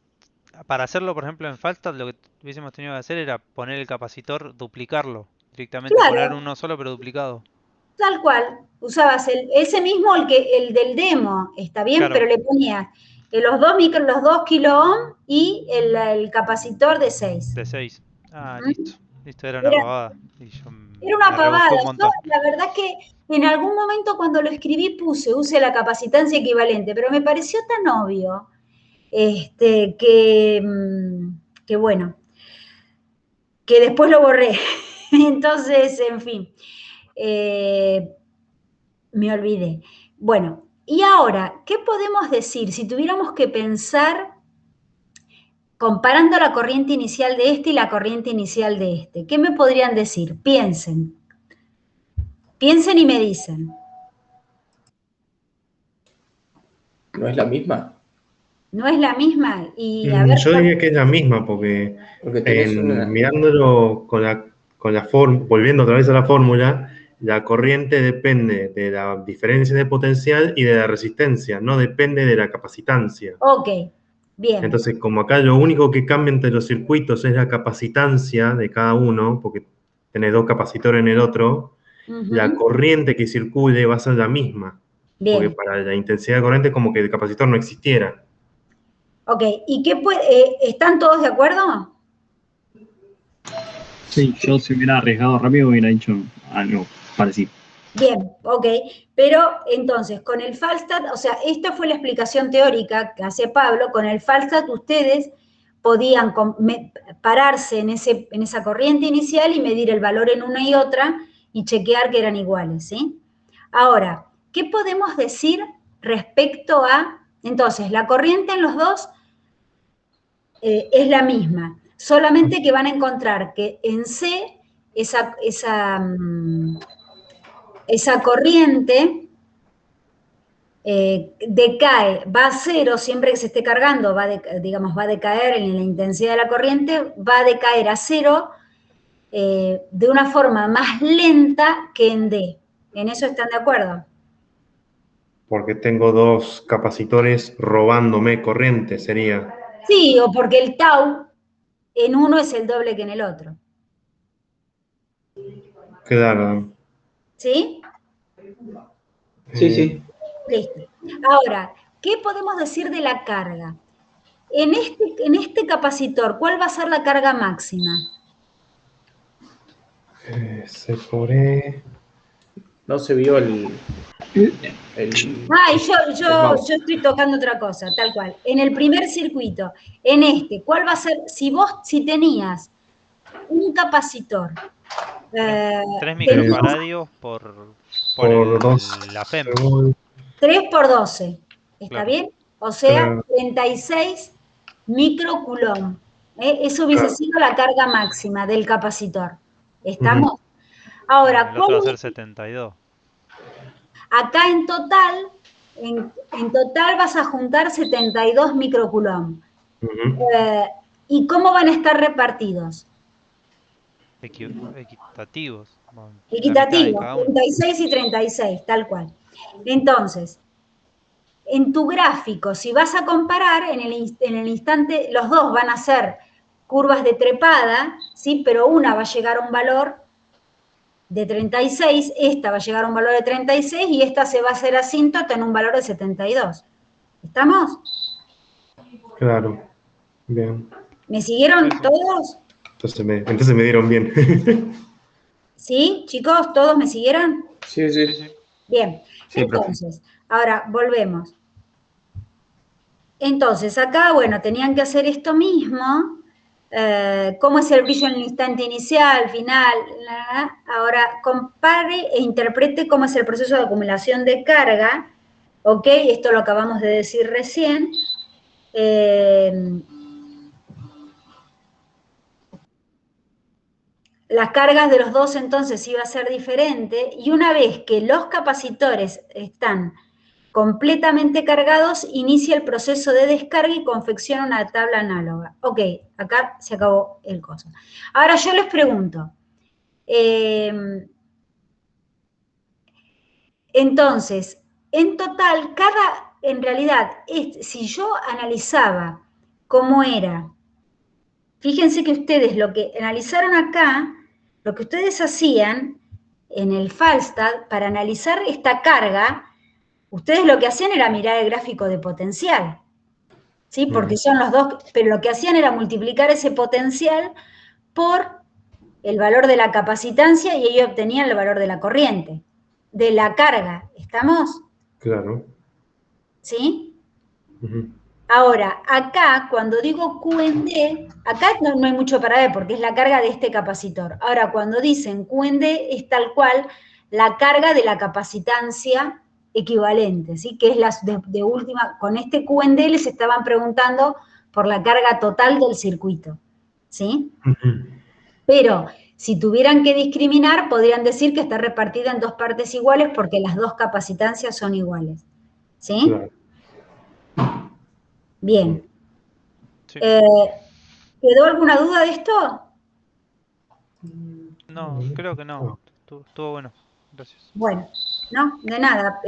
para hacerlo, por ejemplo, en Falstad, lo que hubiésemos tenido que hacer era poner el capacitor, duplicarlo directamente, poner claro, uno solo pero duplicado. tal cual. Usabas ese mismo, el del demo, está bien, pero Claro, le ponías los 2 kilo ohm y el capacitor de 6. de 6. Ah, listo. Listo, era una Era, pavada. Y yo era una me rebusqué pavada. un Yo, montón. la verdad que en algún momento cuando lo escribí use la capacitancia equivalente, pero me pareció tan obvio que bueno, que después lo borré. Entonces, en fin, eh, me olvidé. Bueno, y ahora, ¿qué podemos decir si tuviéramos que pensar comparando la corriente inicial de este y la corriente inicial de este? ¿Qué me podrían decir? Piensen y me dicen. ¿No es la misma? No es la misma y a ver, Yo diría que es la misma, porque Porque tenés una... mirándolo con la fórmula, volviendo otra vez a la fórmula, la corriente depende de la diferencia de potencial y de la resistencia, no depende de la capacitancia. ok, bien, Entonces, como acá lo único que cambia entre los circuitos es la capacitancia de cada uno, porque tenés dos capacitores en el otro, la ujú, corriente que circule va a ser la misma, porque bien, para la intensidad de corriente es como que el capacitor no existiera. ok. ¿Y están todos de acuerdo? Sí, yo si hubiera arriesgado rápido hubiera dicho algo parecido. Bien, ok. Pero entonces, con el Falstad, o sea, esta fue la explicación teórica que hace Pablo, con el Falstad ustedes podían pararse en esa corriente inicial y medir el valor en una y otra y chequear que eran iguales, ¿sí? Ahora, ¿qué podemos decir respecto a, entonces, la corriente en los dos es la misma, solamente que van a encontrar que en C esa corriente decae, va a cero siempre que se esté cargando, va a decaer en la intensidad de la corriente, va a decaer a cero de una forma más lenta que en D. ¿En eso están de acuerdo? Porque tengo dos capacitores robándome corriente, sería. Sí, o porque el tau en uno es el doble que en el otro. Claro. ¿Sí? Sí, Eh, sí. Listo. Ahora, ¿qué podemos decir de la carga? En este capacitor, ¿cuál va a ser la carga máxima? C por E. No se vio Ay, el mouse. yo estoy tocando otra cosa, tal cual. En el primer circuito, en este, ¿cuál va a ser? Si tenías un capacitor, 3 tenías microfaradios por Por 2 la FEM. segundos. 3 por 12, ¿está Claro. bien? O sea, Claro. 36 microcoulomb. Eso hubiese Claro. sido la carga máxima del capacitor. Ujú. ¿Estamos? Ahora, El ¿cuál otro va a ser es? 72. Acá en total vas a juntar 72 microcoulomb. Ujú. ¿Y cómo van a estar repartidos? Equitativos. Bueno, la mitad de Equitativos, cada uno. 36 y 36, tal cual. Entonces, en tu gráfico, si vas a comparar, en el instante, los dos van a ser curvas de trepada, ¿sí? Pero una va a llegar a un valor de 36, esta va a llegar a un valor de 36 y esta se va a hacer asíntota en un valor de 72. ¿Estamos? Claro. Bien. ¿Me siguieron todos? Entonces me dieron bien. ¿Sí, chicos? ¿Todos me siguieron? Sí, Sí, sí. sí. Bien. Sí, profe. Entonces, ahora volvemos. Entonces, acá, bueno, tenían que hacer esto mismo. ¿Cómo es el brillo en el instante inicial, final? Ahora, compare e interprete cómo es el proceso de acumulación de carga. ¿Ok? Esto lo acabamos de decir recién. Las cargas de los dos entonces iba a ser diferente. Y una vez que los capacitores están completamente cargados, inicia el proceso de descarga y confecciona una tabla análoga. Ok, acá se acabó el coso. Ahora yo les pregunto, entonces, en total, en realidad, si yo analizaba cómo era, fíjense que ustedes lo que analizaron acá, lo que ustedes hacían en el Falstad, para analizar esta carga, ustedes lo que hacían era mirar el gráfico de potencial, ¿sí? Porque son los dos, pero lo que hacían era multiplicar ese potencial por el valor de la capacitancia y ellos obtenían el valor de la corriente, de la carga. ¿Estamos? Claro. ¿Sí? Ujú. Ahora, acá, cuando digo Q en D, acá no hay mucho para ver porque es la carga de este capacitor. Ahora, cuando dicen Q en D, es tal cual la carga de la capacitancia equivalente, ¿sí? Que es la de última. Con este Q en D les estaban preguntando por la carga total del circuito, ¿sí? Ujú. Pero si tuvieran que discriminar, podrían decir que está repartida en dos partes iguales porque las dos capacitancias son iguales, ¿sí? Claro. Bien. Sí. ¿Quedó alguna duda de esto? No, creo que no. Estuvo bueno. Gracias. Bueno, no, de nada.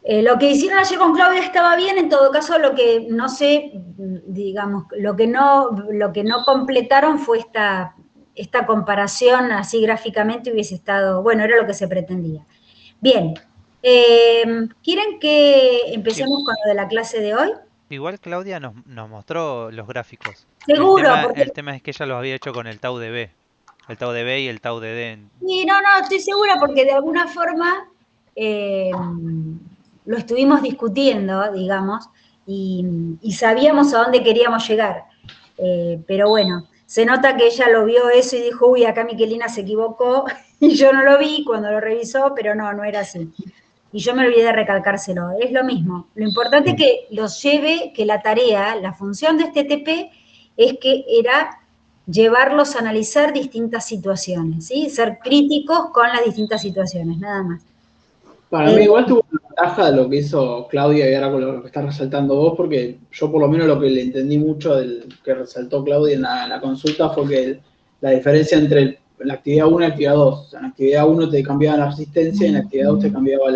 Lo que hicieron ayer con Claudia estaba bien, en todo caso lo que no sé, digamos, lo que no completaron fue esta comparación así gráficamente hubiese estado, bueno, era lo que se pretendía. Bien, ¿quieren que empecemos con lo de la clase de hoy? Igual Claudia nos mostró los gráficos. Seguro, porque El tema es que ella los había hecho con el tau de B. El tau de B y el tau de D. sí, no, estoy segura porque de alguna forma lo estuvimos discutiendo, digamos, y sabíamos a dónde queríamos llegar. Pero bueno, se nota que ella lo vio eso y dijo, uy, acá Miquelina se equivocó, y yo no lo vi cuando lo revisó, pero no era así. Y yo me olvidé de recalcárselo, es lo mismo. Lo importante es que los lleve, que la tarea, la función de este TP es que era llevarlos a analizar distintas situaciones, ¿sí? Ser críticos con las distintas situaciones, nada más. Para mí igual tuvo una ventaja de lo que hizo Claudia y ahora con lo que estás resaltando vos, porque yo por lo menos lo que le entendí mucho del que resaltó Claudia en la consulta fue que la diferencia entre la actividad 1 y la actividad 2. O sea, en la actividad 1 te cambiaba la resistencia y en la actividad 2 te cambiaba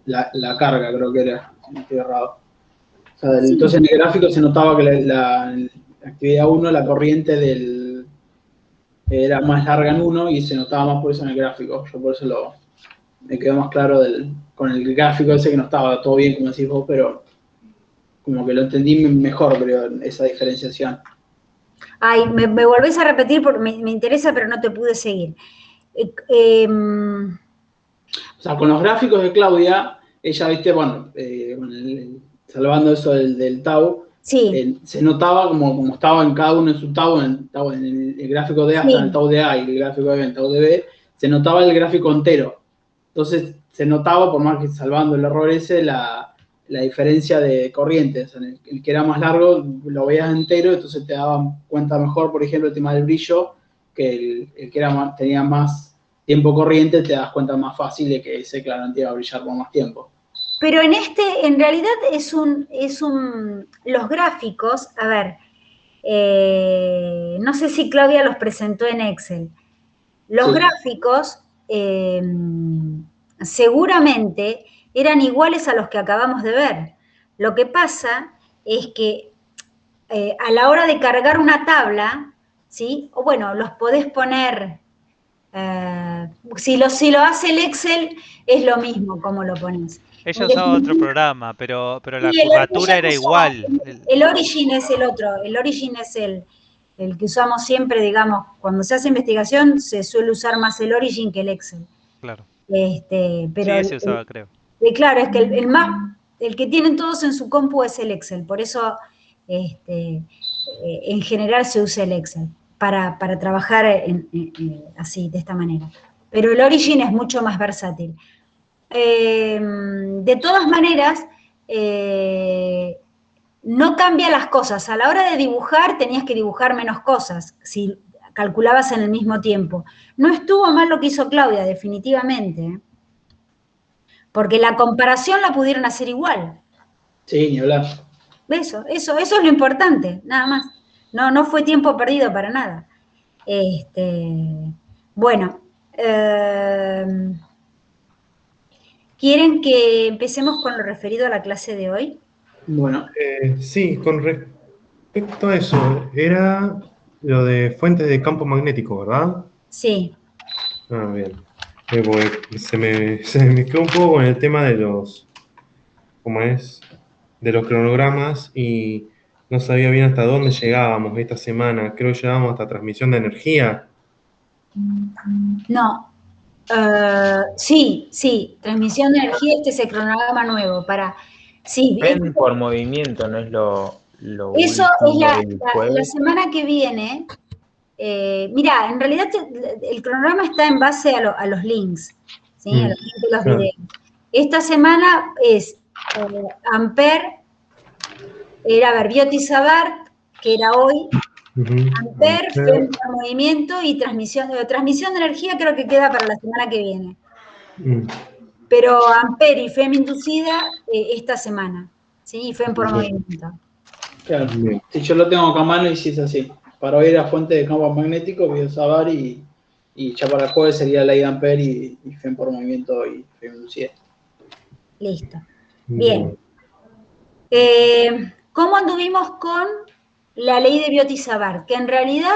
la carga, creo que era, si no estoy errado. O sea, Sí. entonces en el gráfico se notaba que la actividad 1, la corriente era más larga en 1 y se notaba más por eso en el gráfico. Yo por eso me quedó más claro con el gráfico ese que no estaba todo bien, como decís vos, pero como que lo entendí mejor, creo, esa diferenciación. Ay, me volvés a repetir porque me interesa, pero no te pude seguir. O sea, con los gráficos de Claudia, ella, viste, bueno, salvando eso del tau, Sí, se notaba como estaba en cada uno en su tau, en el gráfico de A hasta en el sí. tau de A y el gráfico de B en el tau de B, se notaba el gráfico entero. Entonces, se notaba, por más que salvando el error ese, la diferencia de corrientes. El que era más largo lo veías entero, entonces te daban cuenta mejor, por ejemplo, el tema del brillo, que el que tenía más tiempo corriente, te das cuenta más fácil de que ese claramente iba a brillar por más tiempo. Pero en realidad los gráficos, a ver, no sé si Claudia los presentó en Excel. Los Sí. gráficos seguramente eran iguales a los que acabamos de ver. Lo que pasa es que a la hora de cargar una tabla, ¿sí? O bueno, los podés poner, si lo hace el Excel, es lo mismo como lo pones. Ella usaba otro programa, pero la Sí, curvatura era igual. el Origin es el otro, el Origin es el que usamos siempre, digamos, cuando se hace investigación se suele usar más el Origin que el Excel. Claro. Pero Sí, ese usaba, creo. claro, es que el que tienen todos en su compu es el Excel, por eso en general se usa el Excel para trabajar así, de esta manera. Pero el Origin es mucho más versátil. De todas maneras, no cambia las cosas. A la hora de dibujar tenías que dibujar menos cosas si calculabas en el mismo tiempo. No estuvo mal lo que hizo Claudia, definitivamente, porque la comparación la pudieron hacer igual. Sí, ni hablar. Eso es lo importante, nada más. No fue tiempo perdido para nada. Bueno, ¿quieren que empecemos con lo referido a la clase de hoy? Bueno, Sí, con respecto a eso, era lo de fuentes de campo magnético, ¿verdad? Sí. Ah, bien. Porque se me quedó un poco con el tema de los, ¿cómo es? De los cronogramas y no sabía bien hasta dónde llegábamos esta semana. Creo que llegábamos hasta transmisión de energía. No. Sí, transmisión de energía, este es el cronograma nuevo. Sí, Ven por movimiento, no es lo eso último es del la jueves. semana que viene. Mira, en realidad el cronograma está en base a los links, ¿sí? A los links de los Claro. videos. Esta semana es Ampere, era Berbioti Savart, que era hoy, Ampere, FEM por movimiento y transmisión de energía creo que queda para la semana que viene. Pero Ampere y FEM inducida esta semana, ¿sí? Y FEM por movimiento. claro. Si yo lo tengo acá a mano y si es así. Para hoy era fuente de campo magnético, Biosavar y ya para el jueves sería ley de Ampere y FEM por movimiento y FEM inducida. Listo. Bien. ¿Cómo anduvimos con la ley de Biot-Savart? Que en realidad,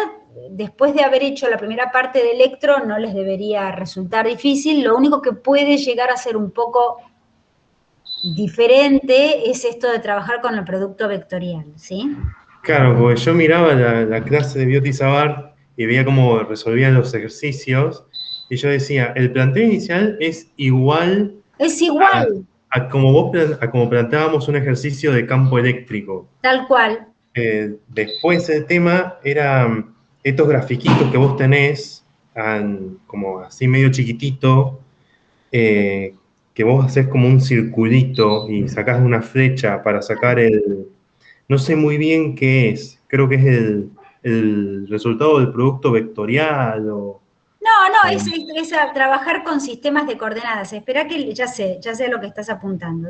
después de haber hecho la primera parte de electro, no les debería resultar difícil. Lo único que puede llegar a ser un poco diferente es esto de trabajar con el producto vectorial, ¿sí? Claro, porque yo miraba la clase de Biot-Savart y veía cómo resolvían los ejercicios y yo decía, el planteo inicial es igual. Es igual. A como planteábamos un ejercicio de campo eléctrico. Tal cual. Después el tema era estos grafiquitos que vos tenés, como así medio chiquitito, que vos haces como un circulito y sacás una flecha para sacar no sé muy bien qué es, creo que es el resultado del producto vectorial o... No, es a trabajar con sistemas de coordenadas. Espera que ya sé a lo que estás apuntando.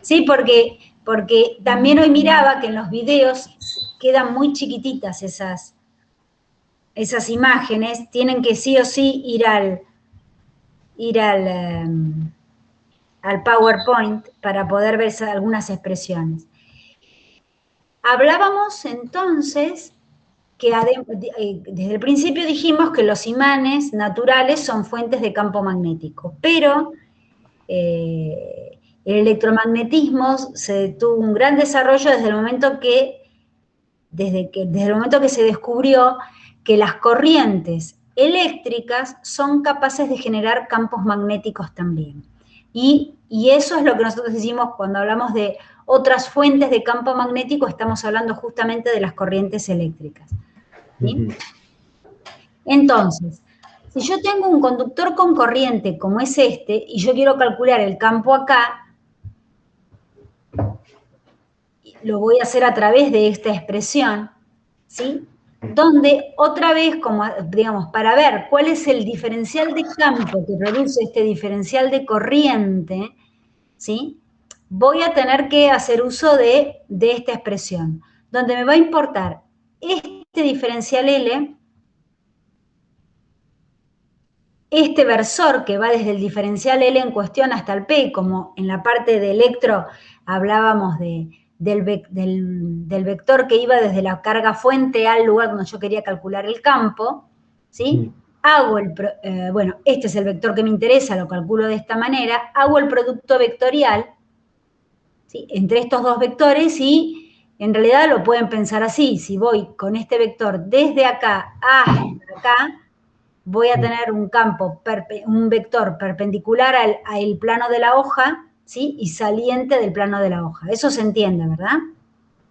Sí, porque también hoy miraba que en los videos quedan muy chiquititas esas imágenes, tienen que sí o sí ir al PowerPoint para poder ver algunas expresiones. Hablábamos entonces que desde el principio dijimos que los imanes naturales son fuentes de campo magnético, pero el electromagnetismo tuvo un gran desarrollo desde el momento que se descubrió que las corrientes eléctricas son capaces de generar campos magnéticos también. Y eso es lo que nosotros decimos cuando hablamos de otras fuentes de campo magnético, estamos hablando justamente de las corrientes eléctricas. ¿Sí? Entonces, si yo tengo un conductor con corriente como es este, y yo quiero calcular el campo acá, lo voy a hacer a través de esta expresión, ¿sí? Donde otra vez, como digamos, para ver cuál es el diferencial de campo que produce este diferencial de corriente, ¿sí? Voy a tener que hacer uso de esta expresión, donde me va a importar este diferencial L este versor que va desde el diferencial L en cuestión hasta el P, como en la parte de electro hablábamos del vector que iba desde la carga fuente al lugar donde yo quería calcular el campo, ¿sí? Hago bueno, este es el vector que me interesa, lo calculo de esta manera, hago el producto vectorial, ¿sí?, entre estos dos vectores y en realidad lo pueden pensar así, si voy con este vector desde acá hasta acá, voy a tener un vector perpendicular al plano de la hoja, ¿sí?, y saliente del plano de la hoja. Eso se entiende, ¿verdad?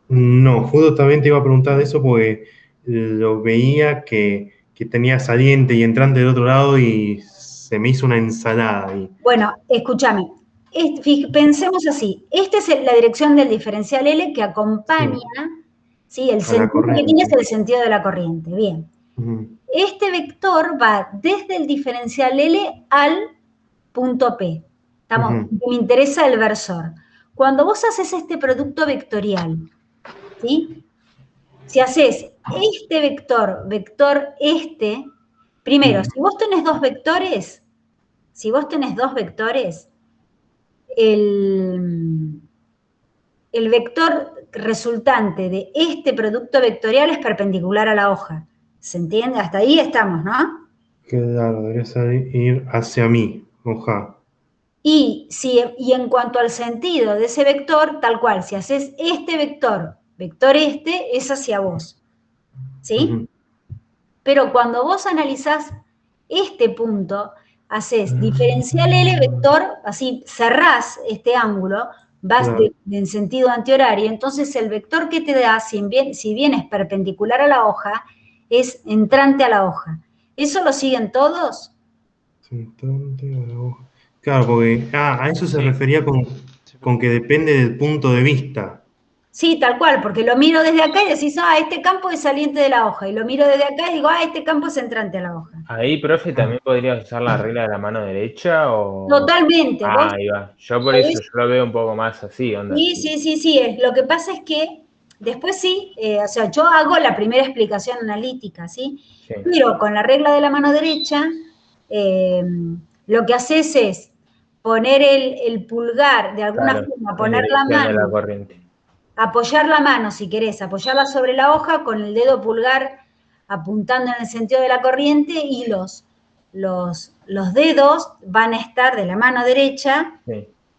No, justo también te iba a preguntar de eso porque lo veía que tenía saliente y entrante del otro lado y se me hizo una ensalada. Bueno, escúchame. Pensemos así. Esta es la dirección del diferencial L que acompaña, ¿sí?, el sentido que tiene es el sentido de la corriente. Bien. Este vector va desde el diferencial L al punto P. Me interesa el versor. Cuando vos haces este producto vectorial, ¿sí?, si haces este vector este, primero, si vos tenés dos vectores, el vector resultante de este producto vectorial es perpendicular a la hoja. ¿Se entiende? Hasta ahí estamos, ¿no? Claro, debería ir hacia mí, hoja. Y en cuanto al sentido de ese vector, tal cual, si haces este vector este, es hacia vos. ¿Sí? Pero cuando vos analizás este punto, haces diferencial L vector, así cerrás este ángulo, vas en sentido antihorario, entonces el vector que te da, si bien es perpendicular a la hoja, es entrante a la hoja. ¿Eso lo siguen todos? Entrante a la hoja. Claro, porque a eso se refería con que depende del punto de vista. Sí, tal cual, porque lo miro desde acá y decís, este campo es saliente de la hoja, y lo miro desde acá y digo, este campo es entrante a la hoja. Ahí, profe, ¿también podrías usar la regla de la mano derecha o...? Totalmente. Ahí va. Yo por eso yo lo veo un poco más así, onda. Sí. Lo que pasa es que después o sea, yo hago la primera explicación analítica, ¿sí? Pero con la regla de la mano derecha, lo que haces es poner el pulgar, de alguna forma, poner la mano, apoyar la mano, si querés, apoyarla sobre la hoja con el dedo pulgar apuntando en el sentido de la corriente y los dedos van a estar de la mano derecha,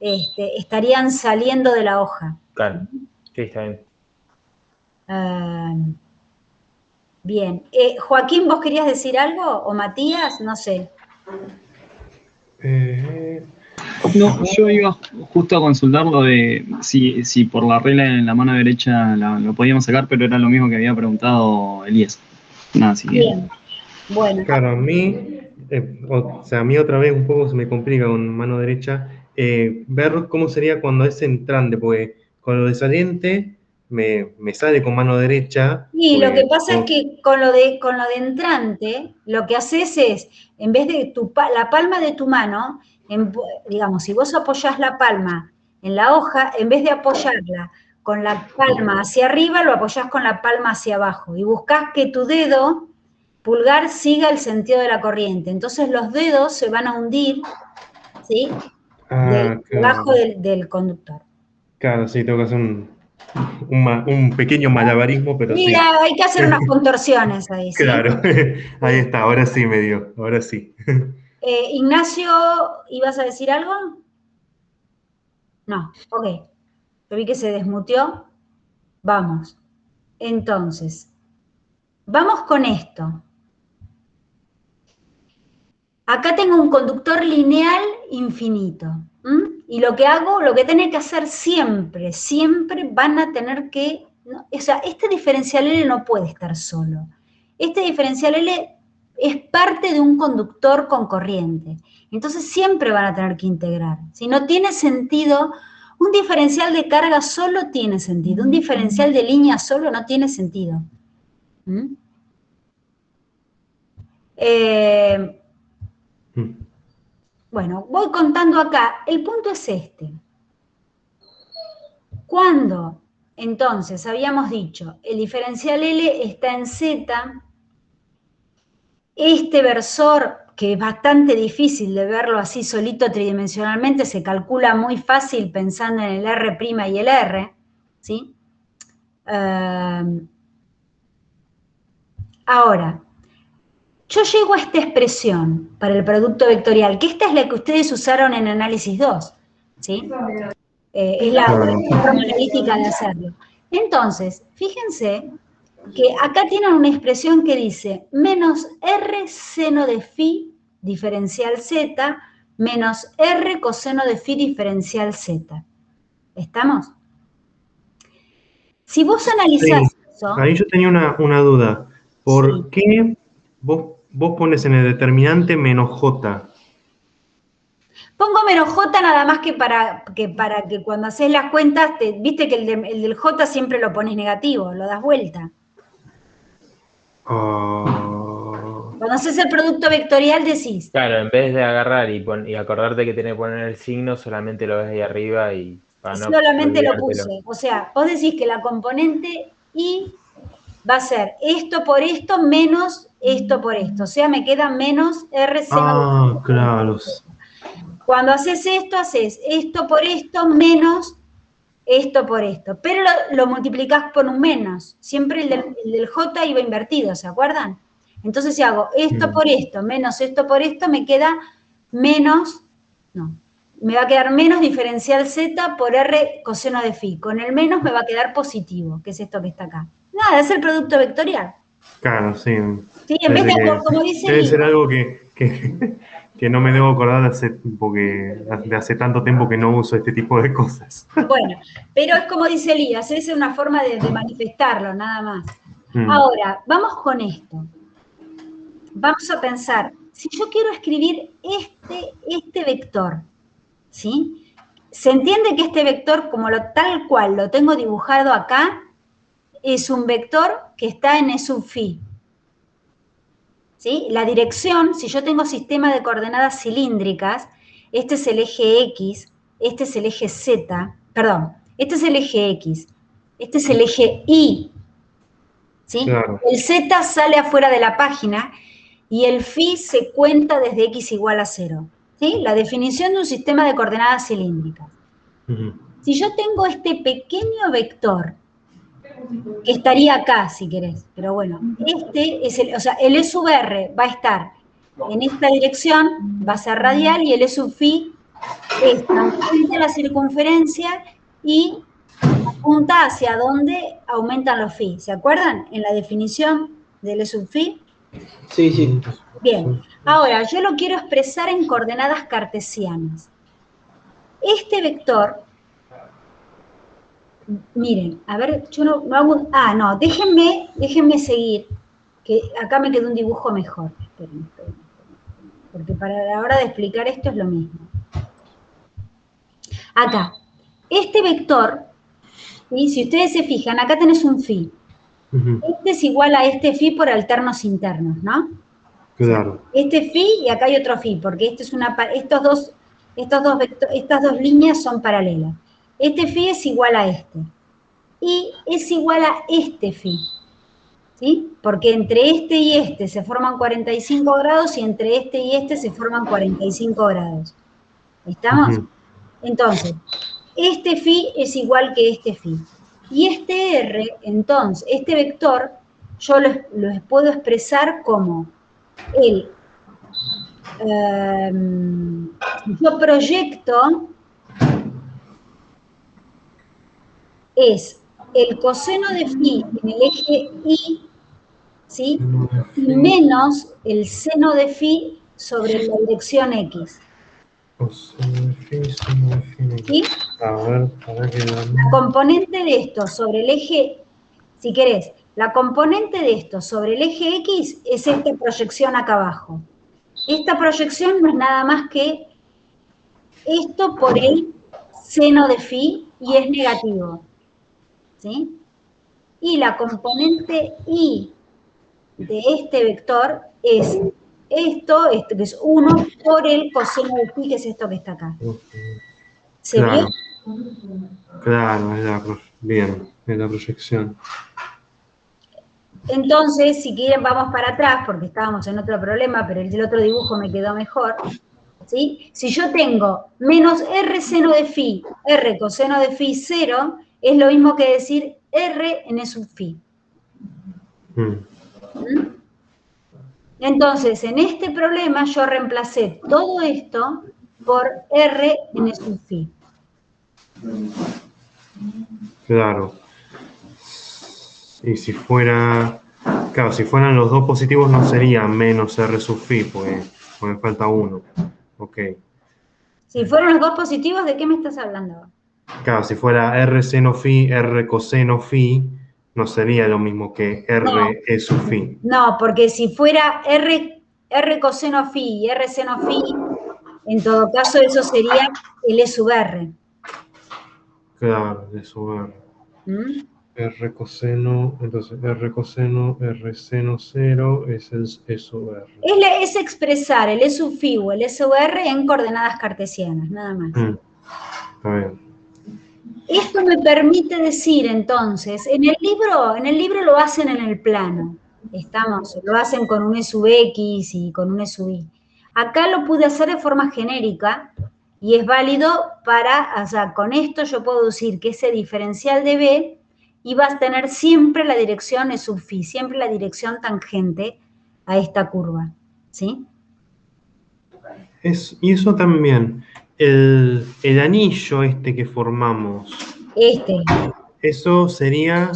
estarían saliendo de la hoja. Claro, sí, está bien. Bien. Joaquín, ¿vos querías decir algo? ¿O Matías? No sé. No, yo iba justo a consultar lo de si por la regla en la mano derecha lo podíamos sacar, pero era lo mismo que había preguntado Elías. Nada, así que... Bien. Bueno. Claro, a mí otra vez un poco se me complica con mano derecha ver cómo sería cuando es entrante, porque con lo de saliente me sale con mano derecha. Y lo que pasa es que con lo de entrante, lo que haces es, en vez de la palma de tu mano, digamos, si vos apoyás la palma en la hoja, en vez de apoyarla con la palma hacia arriba, lo apoyás con la palma hacia abajo y buscás que tu dedo pulgar siga el sentido de la corriente. Entonces los dedos se van a hundir, ¿sí?, debajo del conductor. Claro, sí, tengo que hacer un pequeño malabarismo, pero sí. Mira, hay que hacer unas contorsiones ahí, ¿sí? Claro, ahí está, ahora sí me dio, ahora sí. Ignacio, ¿ibas a decir algo? No, ok. Yo vi que se desmuteó. Vamos. Entonces, vamos con esto. Acá tengo un conductor lineal infinito. Y lo que tenés que hacer siempre van a tener que... O sea, este diferencial L no puede estar solo. Este diferencial L es parte de un conductor con corriente. Entonces siempre van a tener que integrar. Si no tiene sentido, un diferencial de carga solo tiene sentido. Un diferencial de línea solo no tiene sentido. Bueno, voy contando acá. El punto es este. Cuando, entonces, habíamos dicho, el diferencial L está en Z, este versor que es bastante difícil de verlo así solito tridimensionalmente, se calcula muy fácil pensando en el R' y el R, ¿sí? Ahora, yo llego a esta expresión para el producto vectorial, que esta es la que ustedes usaron en análisis 2, ¿sí? Es la forma analítica de hacerlo. Entonces, fíjense que acá tienen una expresión que dice menos R seno de phi diferencial Z menos R coseno de phi diferencial Z. ¿Estamos? Si vos analizás eso... Ahí yo tenía una duda. ¿Por qué vos pones en el determinante menos J? Pongo menos J nada más que para que cuando haces las cuentas, viste que el del J siempre lo pones negativo, lo das vuelta. Cuando haces el producto vectorial decís... Claro, en vez de agarrar y acordarte que tenés que poner el signo, solamente lo ves ahí arriba y para no solamente lo olvidártelo. puse. O sea, vos decís que la componente Y va a ser esto por esto menos esto por esto. O sea, me queda menos R seno de phi. Claro. Cuando haces esto por esto menos esto por esto. Pero lo multiplicás por un menos. Siempre el del J iba invertido, ¿se acuerdan? Entonces si hago esto por esto menos esto por esto, me queda menos, no, me va a quedar menos diferencial Z por R coseno de phi. Con el menos me va a quedar positivo, que es esto que está acá. Nada, es el producto vectorial. Claro, sí. Sí, en vez de, como dice debe ser Lía, algo que no me debo acordar de hace tanto tiempo que no uso este tipo de cosas. bueno, pero es como dice Elías, es una forma de manifestarlo, nada más. Ahora, vamos con esto. Vamos a pensar, si yo quiero escribir este vector, ¿sí? Se entiende que este vector, como tal cual lo tengo dibujado acá, es un vector que está en E sub phi. ¿Sí? La dirección, si yo tengo sistema de coordenadas cilíndricas, este es el eje X, este es el eje Z, perdón, este es el eje X, este es el eje Y, ¿sí? Claro. El Z sale afuera de la página y el phi se cuenta desde X igual a 0, ¿sí? La definición de un sistema de coordenadas cilíndricas. Si yo tengo este pequeño vector, que estaría acá, si querés, pero bueno, este es el E sub R va a estar en esta dirección, va a ser radial, y el E sub phi es tangente a la circunferencia y apunta hacia donde aumentan los phi. ¿Se acuerdan? En la definición del E sub phi. Sí, sí. Bien, ahora yo lo quiero expresar en coordenadas cartesianas. Este vector, miren, a ver, yo no hago... no, déjenme seguir, que acá me quedó un dibujo mejor. Esperen, porque para la hora de explicar esto es lo mismo. Acá, este vector, ¿sí? Si ustedes se fijan, acá tenés un phi. Este es igual a este phi por alternos internos, ¿no? Claro. Este phi y acá hay otro phi, porque estas dos líneas son paralelas. Este phi es igual a este. Y es igual a este phi. ¿Sí? Porque entre este y este se forman 45 grados y entre este y este se forman 45 grados. ¿Estamos? Entonces, este phi es igual que este phi. Y este R, entonces, este vector, yo lo puedo expresar como yo proyecto es el coseno de phi en el eje Y, ¿sí? Y menos el seno de phi sobre la dirección X. ¿Sí? La componente de esto sobre el eje, si querés, la componente de esto sobre el eje X es esta proyección acá abajo. Esta proyección no es nada más que esto por el seno de phi y es negativo. ¿Sí? Y la componente Y de este vector es esto que es 1 por el coseno de phi, que es esto que está acá. ¿Se vio? Claro, bien, es la proyección. Entonces, si quieren, vamos para atrás, porque estábamos en otro problema, pero el del otro dibujo me quedó mejor. ¿Sí? Si yo tengo menos R seno de phi, R coseno de phi 0, es lo mismo que decir R n sub phi. Entonces, en este problema yo reemplacé todo esto por R n sub phi. Claro. Y si fuera... Claro, si fueran los dos positivos no sería menos R sub phi, pues me falta uno. Ok. Si fueron los dos positivos, ¿de qué me estás hablando? Claro, si fuera R seno phi, R coseno phi, no sería lo mismo que R e sub phi. No, porque si fuera R coseno phi y R seno phi, en todo caso eso sería el E sub R. Claro, E sub R. ¿Mm? R coseno, entonces R coseno, R seno 0 es el E sub R. Es expresar el E sub phi o el E sub R en coordenadas cartesianas, nada más. Está bien. Esto me permite decir, entonces, en el libro lo hacen en el plano, lo hacen con un E sub X y con un E sub Y. Acá lo pude hacer de forma genérica y es válido o sea, con esto yo puedo decir que ese diferencial de B iba a tener siempre la dirección E sub phi, siempre la dirección tangente a esta curva, ¿sí? Y eso también, el anillo este que formamos. Eso sería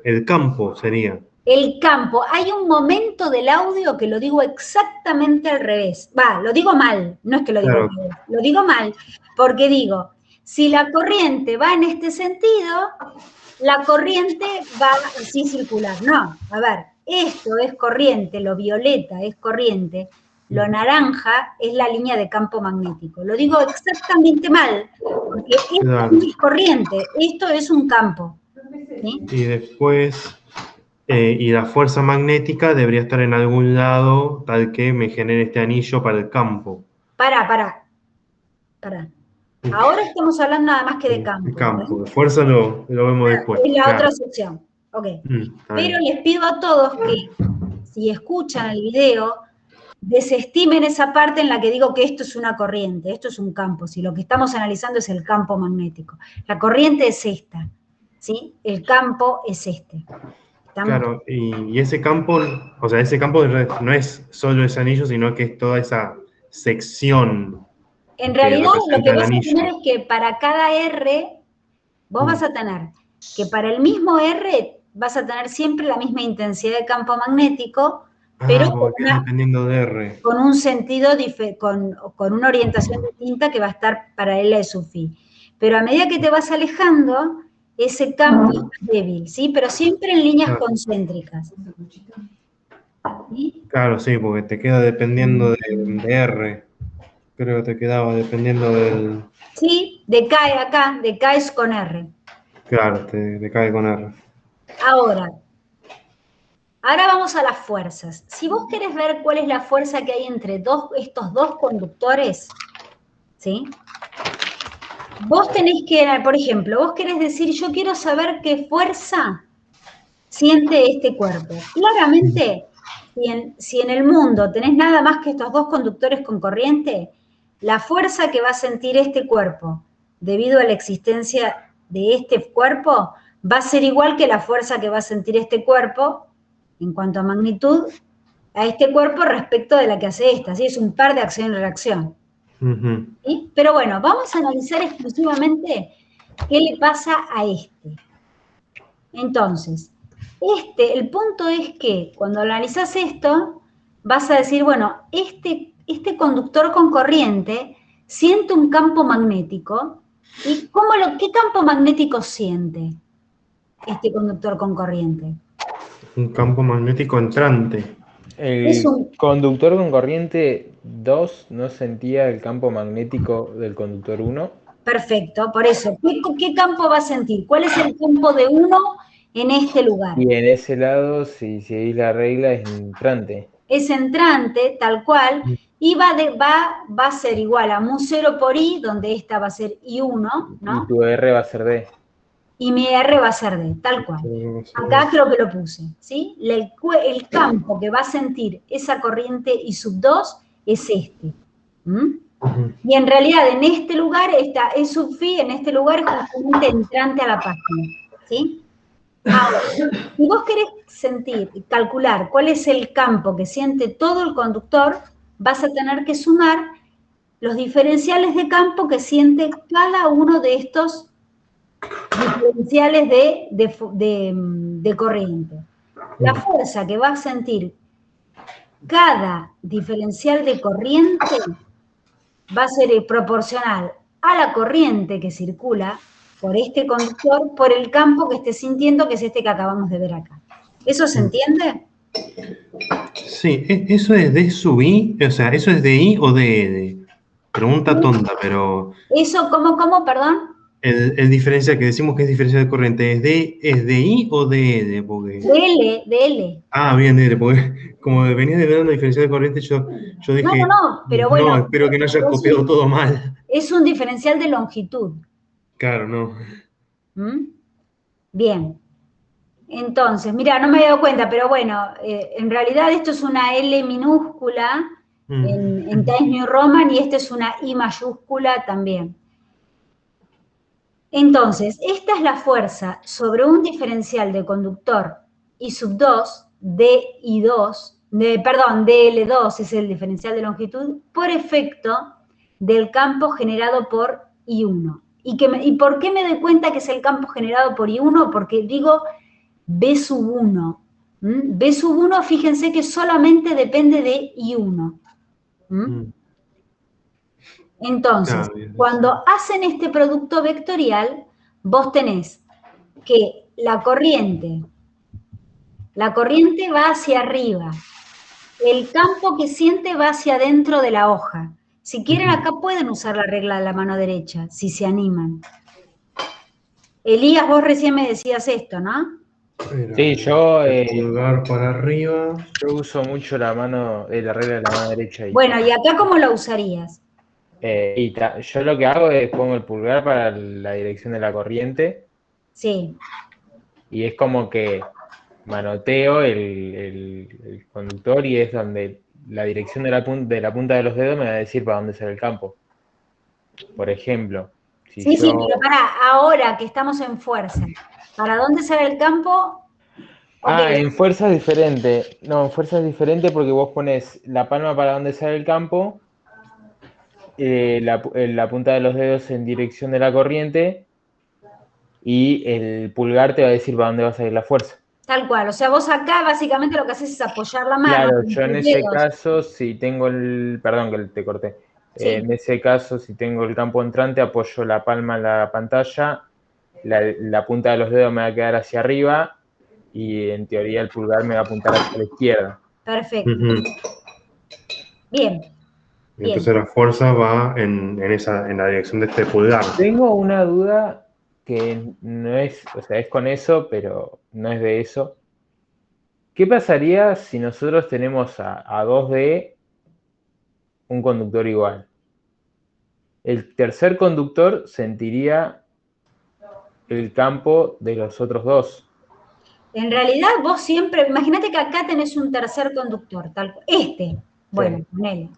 el campo, sería. El campo. Hay un momento del audio que lo digo exactamente al revés. Lo digo mal, no es que lo digo al revés, lo digo mal, porque digo, si la corriente va en este sentido, la corriente va así circular. No, a ver, esto es corriente, lo violeta es corriente, lo naranja es la línea de campo magnético. Lo digo exactamente mal, porque esto no es corriente, esto es un campo. ¿Sí? Y después, y la fuerza magnética debería estar en algún lado, tal que me genere este anillo para el campo. Pará. Ahora estamos hablando nada más que de campo. Campo, de fuerza lo vemos después. Es la otra sección. Ok. Pero les pido a todos que, si escuchan el video, desestimen esa parte en la que digo que esto es una corriente, esto es un campo, si lo que estamos analizando es el campo magnético. La corriente es esta, ¿sí? El campo es este. Claro, y ese campo, o sea, ese campo no es solo ese anillo, sino que es toda esa sección. En realidad lo que vas a tener es que para cada R, vos vas a tener que para el mismo R vas a tener siempre la misma intensidad de campo magnético, pero dependiendo de R. Con un sentido, con una orientación distinta que va a estar paralela de su phi. Pero a medida que te vas alejando, ese campo es más débil, ¿sí? Pero siempre en líneas concéntricas. ¿Sí? Claro, sí, porque te queda dependiendo de R. Creo que te quedaba dependiendo del... Sí, decae acá, decaes con R. Claro, te decae con R. Ahora vamos a las fuerzas. Si vos querés ver cuál es la fuerza que hay entre estos dos conductores, ¿sí? Vos tenés que, por ejemplo, vos querés decir, yo quiero saber qué fuerza siente este cuerpo. Claramente, si en el mundo tenés nada más que estos dos conductores con corriente, la fuerza que va a sentir este cuerpo debido a la existencia de este cuerpo va a ser igual que la fuerza que va a sentir este cuerpo en cuanto a magnitud a este cuerpo respecto de la que hace esta, ¿sí? Es un par de acción y reacción. ¿Sí? Pero bueno, vamos a analizar exclusivamente qué le pasa a este. Entonces, el punto es que cuando analizas esto, vas a decir, bueno, este conductor con corriente siente un campo magnético, ¿y qué campo magnético siente este conductor con corriente? Un campo magnético entrante. El conductor con corriente 2 no sentía el campo magnético del conductor 1. Perfecto, por eso. ¿Qué campo va a sentir? ¿Cuál es el campo de 1 en este lugar? Y en ese lado, si seguís la regla, es entrante. Es entrante, tal cual, y va a ser igual a mu0 por i, donde esta va a ser i1, ¿no? Y tu R va a ser D. y mi R va a ser D, tal cual. Acá creo que lo puse, ¿sí? El campo que va a sentir esa corriente I sub 2 es este. Y en realidad en este lugar, esta E sub phi, en este lugar es justamente entrante a la página, ¿sí? Ahora, si vos querés sentir y calcular cuál es el campo que siente todo el conductor, vas a tener que sumar los diferenciales de campo que siente cada uno de estos diferenciales de corriente. La fuerza que va a sentir cada diferencial de corriente va a ser proporcional a la corriente que circula por este conductor, por el campo que esté sintiendo, que es este que acabamos de ver acá. ¿Eso se entiende? Sí, ¿eso es D sub I? O sea, ¿eso es de I o de? Pregunta tonta, pero ¿Eso cómo, perdón? el diferencial que decimos que es diferencial de corriente, ¿es de I o de L? Porque... De L. Ah, bien, de L, porque como venía de ver la diferencial de corriente, yo dije, No, pero bueno. no, espero que no haya copiado todo mal. Es un diferencial de longitud. Claro, no. Bien. Entonces, mira, no me he dado cuenta, pero bueno, en realidad esto es una L minúscula en Times New Roman y esta es una I mayúscula también. Entonces, esta es la fuerza sobre un diferencial de conductor I sub 2, DL2 es el diferencial de longitud, por efecto del campo generado por I1. ¿Y por qué me doy cuenta que es el campo generado por I1? Porque digo B sub 1. B sub 1, fíjense que solamente depende de I1. Entonces, cuando hacen este producto vectorial, vos tenés que la corriente va hacia arriba, el campo que siente va hacia adentro de la hoja. Si quieren, acá pueden usar la regla de la mano derecha, si se animan. Elías, vos recién me decías esto, ¿no? Sí, yo pulgar para arriba. Yo uso mucho la regla de la mano derecha. Bueno, ¿y acá cómo la usarías? Yo lo que hago es pongo el pulgar para la dirección de la corriente. Sí. Y es como que manoteo el conductor y es donde la dirección de la punta de los dedos me va a decir para dónde sale el campo. Por ejemplo. Sí, pero ahora que estamos en fuerza, ¿para dónde sale el campo? En fuerza es diferente. No, en fuerza es diferente porque vos pones la palma para dónde sale el campo, la punta de los dedos en dirección de la corriente y el pulgar te va a decir para dónde va a salir la fuerza. Tal cual, o sea, vos acá básicamente lo que haces es apoyar la mano. Claro, yo en ese caso, si tengo perdón que te corté. Sí. En ese caso, si tengo el campo entrante, apoyo la palma en la pantalla, la punta de los dedos me va a quedar hacia arriba y en teoría el pulgar me va a apuntar hacia la izquierda. Perfecto. Bien. Y entonces la fuerza va en la dirección de este pulgar. Tengo una duda que no es, o sea, es con eso, pero no es de eso. ¿Qué pasaría si nosotros tenemos a 2D un conductor igual? El tercer conductor sentiría el campo de los otros dos. En realidad vos siempre, imagínate que acá tenés un tercer conductor, bueno, sí. Ponele.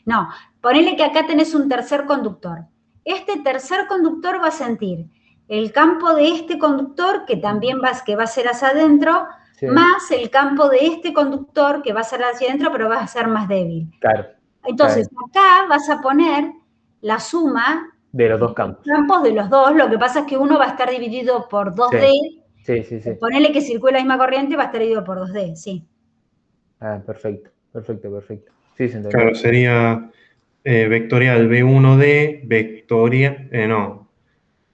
No, ponele que acá tenés un tercer conductor. Este tercer conductor va a sentir el campo de este conductor, que también va a ser hacia adentro, sí. Más el campo de este conductor, que va a ser hacia adentro, pero va a ser más débil. Claro. Entonces, acá vas a poner la suma de los dos campos. De los dos, lo que pasa es que uno va a estar dividido por 2D. Sí. Ponele que circula la misma corriente, va a estar dividido por 2D, sí. Perfecto. Sí, se entendió. Claro, sería vectorial B1D,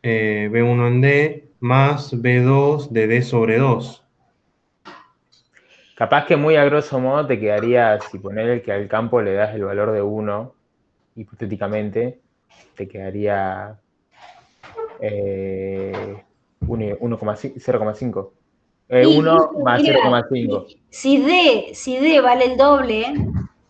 B1 en D más B2 de D sobre 2. Capaz que muy a grosso modo te quedaría, si poner que al campo le das el valor de 1, hipotéticamente, te quedaría 0,5. 1 más 0,5. Si D vale el doble,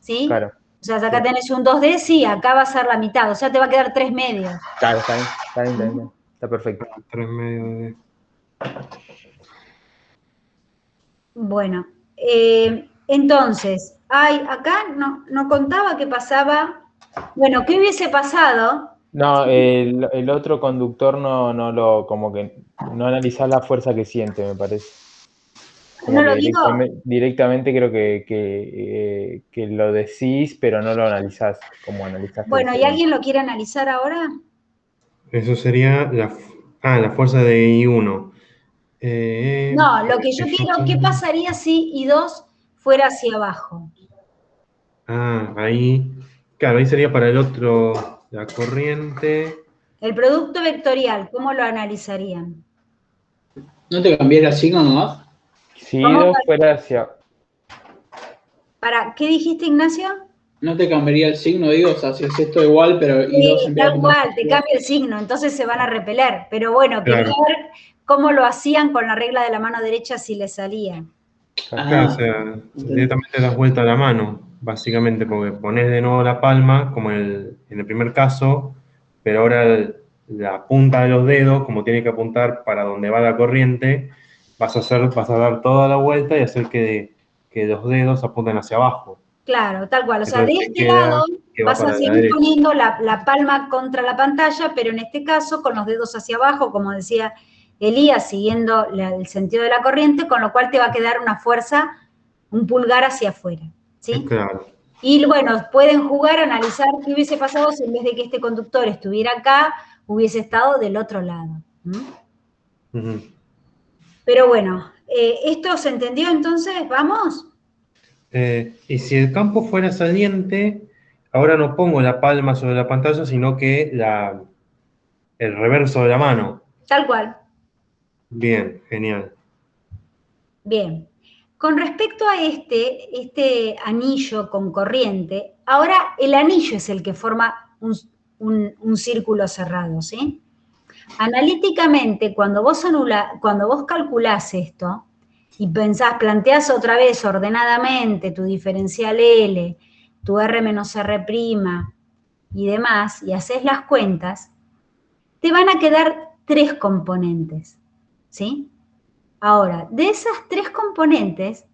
¿sí? Claro. O sea, acá tenés un 2D, sí, acá va a ser la mitad, o sea, te va a quedar 3 medios. Claro, está bien. Está perfecto. 3 medios de D. Bueno, entonces, acá no contaba qué pasaba. Bueno, ¿qué hubiese pasado? No, el otro conductor como que no analizás la fuerza que siente, me parece. Como ¿No que lo digo? directamente creo que lo decís, pero no lo analizás como analizaste el Bueno, ¿y segundo. alguien lo quiere analizar ahora? Eso sería la fuerza de I1. No, A lo ver, que yo que yo quiero, ¿qué ponga- pasaría si I2 fuera hacia abajo? Ahí. Claro, ahí sería para el otro, la corriente. El producto vectorial, ¿cómo lo analizarían? ¿No te cambiaría el signo nomás? Si ¿Cómo? I2 fuera hacia... ¿Qué dijiste, Ignacio? ¿No te cambiaría el signo? Digo, o sea, si es esto igual, pero I2 Sí, en vez de tal apuntar cual, te hacia cambia el signo, entonces se van a repeler. Pero bueno, quería Claro. ver cómo lo hacían con la regla de la mano derecha si le salía. Claro, o sea, entendí. directamente das vuelta a la mano, básicamente, porque pones de nuevo la palma, como en el primer caso, pero ahora la punta de los dedos, como tiene que apuntar para donde va la corriente, vas a dar toda la vuelta y hacer que los dedos apunten hacia abajo. Claro, tal cual. O sea, de Entonces te este lado queda que va vas a para la seguir derecha. poniendo la palma contra la pantalla, pero en este caso con los dedos hacia abajo, como decía Elías, siguiendo el sentido de la corriente, con lo cual te va a quedar una fuerza, un pulgar hacia afuera. ¿Sí? Claro. Y bueno, pueden jugar, analizar qué hubiese pasado si en vez de que este conductor estuviera acá, hubiese estado del otro lado. Ujú. Pero bueno, ¿esto se entendió entonces? ¿Vamos? Y si el campo fuera saliente, ahora no pongo la palma sobre la pantalla, sino que el reverso de la mano. Tal cual. Bien, genial. Bien. Con respecto a este anillo con corriente, ahora el anillo es el que forma un círculo cerrado, ¿sí? Analíticamente, cuando vos calculás esto y planteás otra vez ordenadamente tu diferencial L, tu R menos R' y demás, y haces las cuentas, te van a quedar 3 componentes, ¿sí? Ahora, de esas 3 componentes,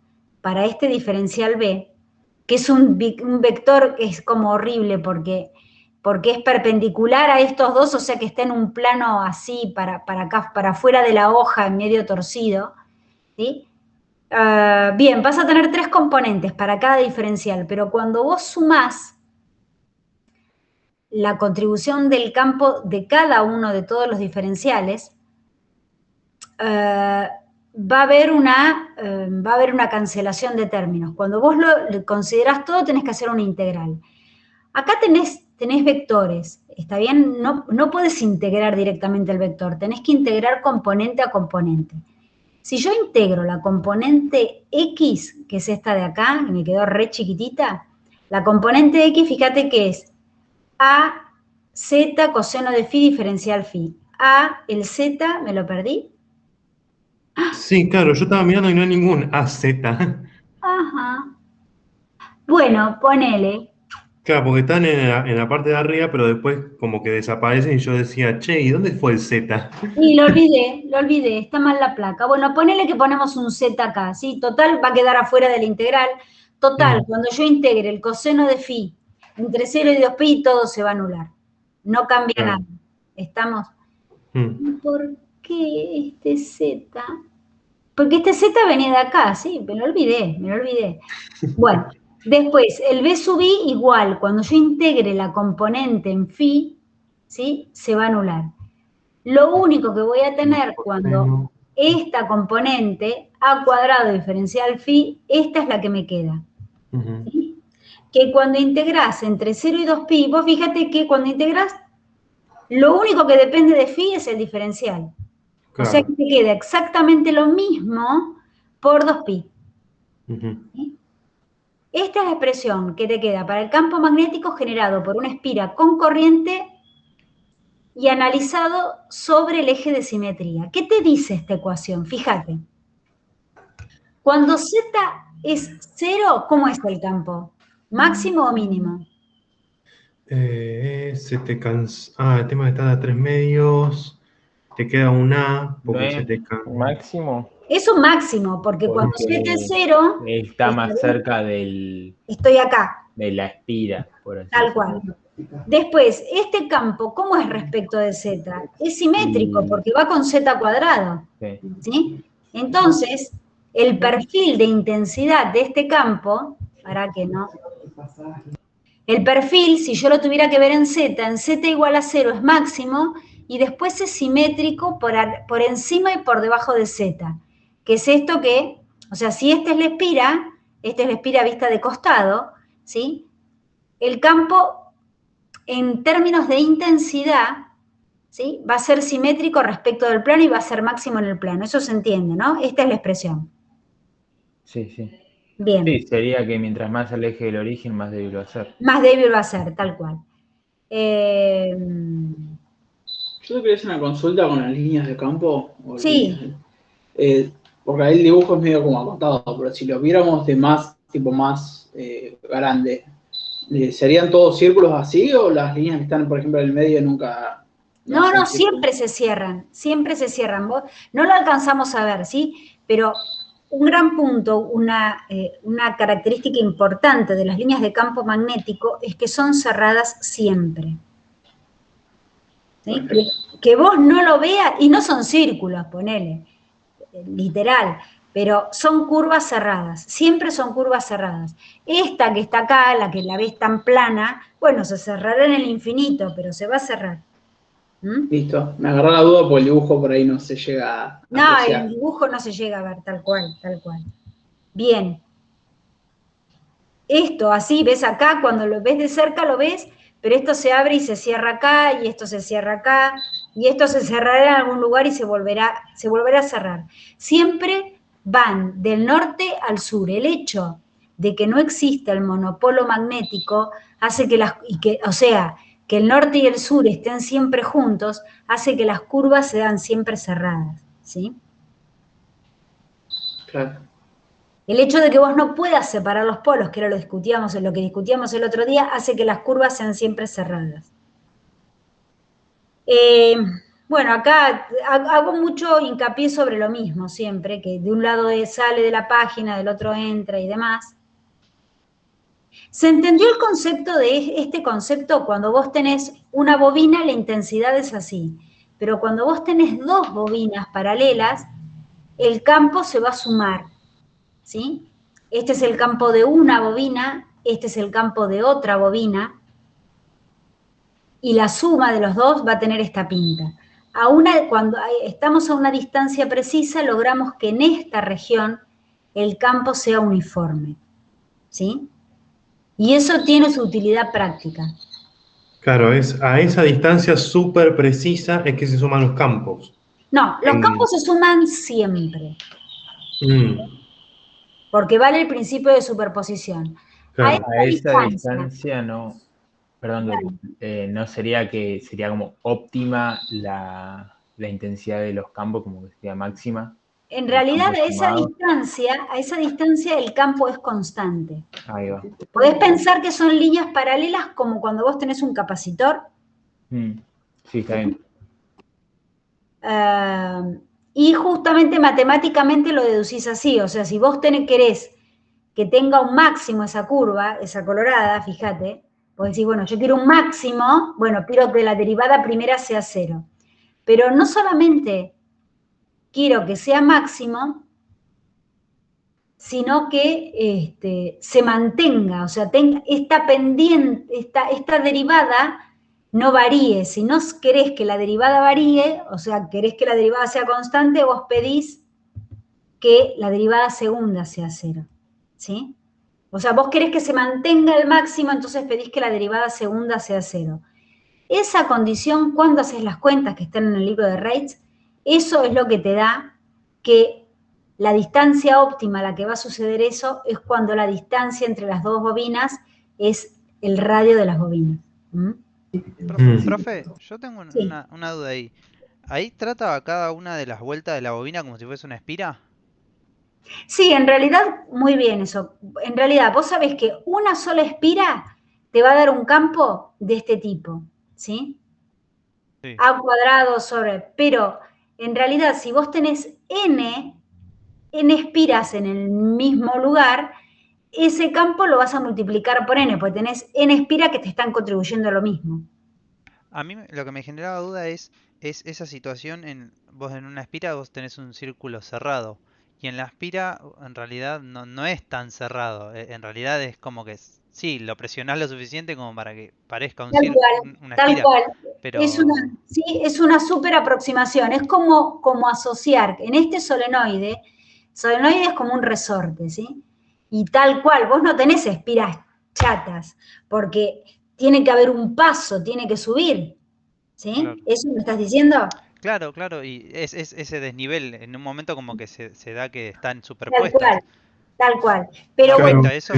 para este diferencial B, que es un vector que es como horrible porque es perpendicular a estos dos, o sea que está en un plano así, para acá, para afuera de la hoja, en medio torcido, ¿sí? Bien, vas a tener 3 componentes para cada diferencial, pero cuando vos sumás la contribución del campo de cada uno de todos los diferenciales, va a haber una cancelación de términos. Cuando vos lo considerás todo, tenés que hacer una integral. Acá tenés vectores, ¿está bien? No puedes integrar directamente el vector, tenés que integrar componente a componente. Si yo integro la componente X, que es esta de acá, que me quedó re chiquitita, la componente X, fíjate que es A, Z, coseno de phi, diferencial phi. A, el Z, ¿me lo perdí? Sí, claro, yo estaba mirando y no hay ningún AZ. Ajá. Bueno, ponele. Claro, porque están en la parte de arriba, pero después como que desaparecen y yo decía, che, ¿y dónde fue el Z? Y lo olvidé, está mal la placa. Bueno, ponele que ponemos un Z acá, ¿sí? Total, va a quedar afuera de la integral. Total, cuando yo integre el coseno de phi entre 0 y 2pi, todo se va a anular. No cambia Claro. nada. ¿Estamos? Mm. ¿Por qué este Z? Porque este Z venía de acá, sí, me lo olvidé. Bueno, después, el B sub I igual, cuando yo integre la componente en phi, ¿sí? Se va a anular. Lo único que voy a tener cuando esta componente, A cuadrado diferencial phi, esta es la que me queda. Ujú. ¿Sí? Que cuando integrás entre 0 y 2pi, vos fíjate que cuando integrás, lo único que depende de phi es el diferencial. O sea Claro. que te queda exactamente lo mismo por 2pi. Ujú. ¿Sí? Esta es la expresión que te queda para el campo magnético generado por una espira con corriente y analizado sobre el eje de simetría. ¿Qué te dice esta ecuación? Fíjate. Cuando Z es 0, ¿cómo es el campo? ¿Máximo o mínimo? El tema que está a 3 medios. te queda un A, ¿No porque se es te cambia. máximo? Es un máximo, porque cuando Z es Porque 0, está más cerca de estoy acá, la espira, por así tal decirlo. cual. Después, este campo, ¿cómo es respecto de Z? Es simétrico, porque va con Z cuadrado. Sí. ¿Sí? Entonces, el perfil de intensidad de este campo, para que no. El perfil, si yo lo tuviera que ver en Z igual a 0 es máximo, y después es simétrico por encima y por debajo de Z. Que es esto que, o sea, si esta es la espira vista de costado, ¿sí? El campo, en términos de intensidad, ¿sí? Va a ser simétrico respecto del plano y va a ser máximo en el plano. Eso se entiende, ¿no? Esta es la expresión. Sí, sí. Bien. Sí, sería que mientras más se aleje del origen, más débil va a ser. Más débil va a ser, tal cual. Yo te quería hacer una consulta con las líneas de campo. O Sí. Porque ahí el dibujo es medio como acotado, pero si lo viéramos de más, tipo más grande, ¿serían todos círculos así o las líneas que están, por ejemplo, en el medio nunca... No, son siempre se cierran, siempre se cierran. No lo alcanzamos a ver, ¿sí? Pero un gran punto, una característica importante de las líneas de campo magnético es que son cerradas siempre. ¿Sí? Que vos no lo veas, y no son círculos, ponele, literal, pero son curvas cerradas, siempre son curvas cerradas. Esta que está acá, la que la ves tan plana, bueno, se cerrará en el infinito, pero se va a cerrar. Listo, me agarró la duda porque el dibujo por ahí no se llega a No, apreciar. el dibujo no se llega a ver, tal cual, tal cual. Bien. Esto, así, ves acá, cuando lo ves de cerca lo ves, pero esto se abre y se cierra acá, y esto se cierra acá, y esto se cerrará en algún lugar y se volverá a cerrar. Siempre van del norte al sur. El hecho de que no exista el monopolo magnético hace que que el norte y el sur estén siempre juntos, hace que las curvas sean siempre cerradas, ¿sí? Claro. El hecho de que vos no puedas separar los polos, que era lo que discutíamos el otro día, hace que las curvas sean siempre cerradas. Bueno, acá hago mucho hincapié sobre lo mismo siempre, que de un lado sale de la página, del otro entra y demás. ¿Se entendió el concepto de este concepto? Cuando vos tenés una bobina, la intensidad es así, pero cuando vos tenés dos bobinas paralelas, el campo se va a sumar, ¿sí? Este es el campo de una bobina, este es el campo de otra bobina, y la suma de los dos va a tener esta pinta. Cuando estamos a una distancia precisa, logramos que en esta región el campo sea uniforme, ¿sí? Y eso tiene su utilidad práctica. Claro, es a esa distancia súper precisa es que se suman los campos. No, los campos se suman siempre, porque vale el principio de superposición. Claro. A esa distancia no, perdón, no sería como óptima la intensidad de los campos, como que sería máxima. En realidad, a esa distancia el campo es constante. Ahí va. Podés pensar que son líneas paralelas como cuando vos tenés un capacitor. Sí, está bien. Y justamente matemáticamente lo deducís así. O sea, si vos querés que tenga un máximo esa curva, esa colorada, fíjate, vos decís, bueno, yo quiero un máximo, bueno, quiero que la derivada primera sea 0. Pero no solamente quiero que sea máximo, sino que se mantenga, o sea, esta pendiente, esta derivada no varíe. Si no querés que la derivada varíe, o sea, querés que la derivada sea constante, vos pedís que la derivada segunda sea 0, ¿sí? O sea, vos querés que se mantenga el máximo, entonces pedís que la derivada segunda sea 0. Esa condición, cuando haces las cuentas que están en el libro de Reitz, eso es lo que te da que la distancia óptima a la que va a suceder eso es cuando la distancia entre las dos bobinas es el radio de las bobinas. Profe, yo tengo una duda ahí. ¿Ahí trata a cada una de las vueltas de la bobina como si fuese una espira? Sí, en realidad, muy bien eso. En realidad, vos sabés que una sola espira te va a dar un campo de este tipo, ¿sí? Sí. A cuadrado sobre, pero en realidad si vos tenés n espiras en el mismo lugar, ese campo lo vas a multiplicar por n, porque tenés n espiras que te están contribuyendo a lo mismo. A mí lo que me generaba duda es esa situación vos en una espira vos tenés un círculo cerrado y en la espira en realidad no es tan cerrado, en realidad es como que sí, lo presionás lo suficiente como para que parezca una Tal espira, cual. pero Sí, es una súper aproximación, es como asociar, en este solenoide es como un resorte, ¿sí? Y tal cual, vos no tenés espiras chatas, porque tiene que haber un paso, tiene que subir, ¿sí? claro. ¿Eso me estás diciendo? Claro, claro, y es ese desnivel, en un momento como que se da que están Tal superpuestas. cual, tal cual. ¿No Pero Claro, bueno, afecta eso?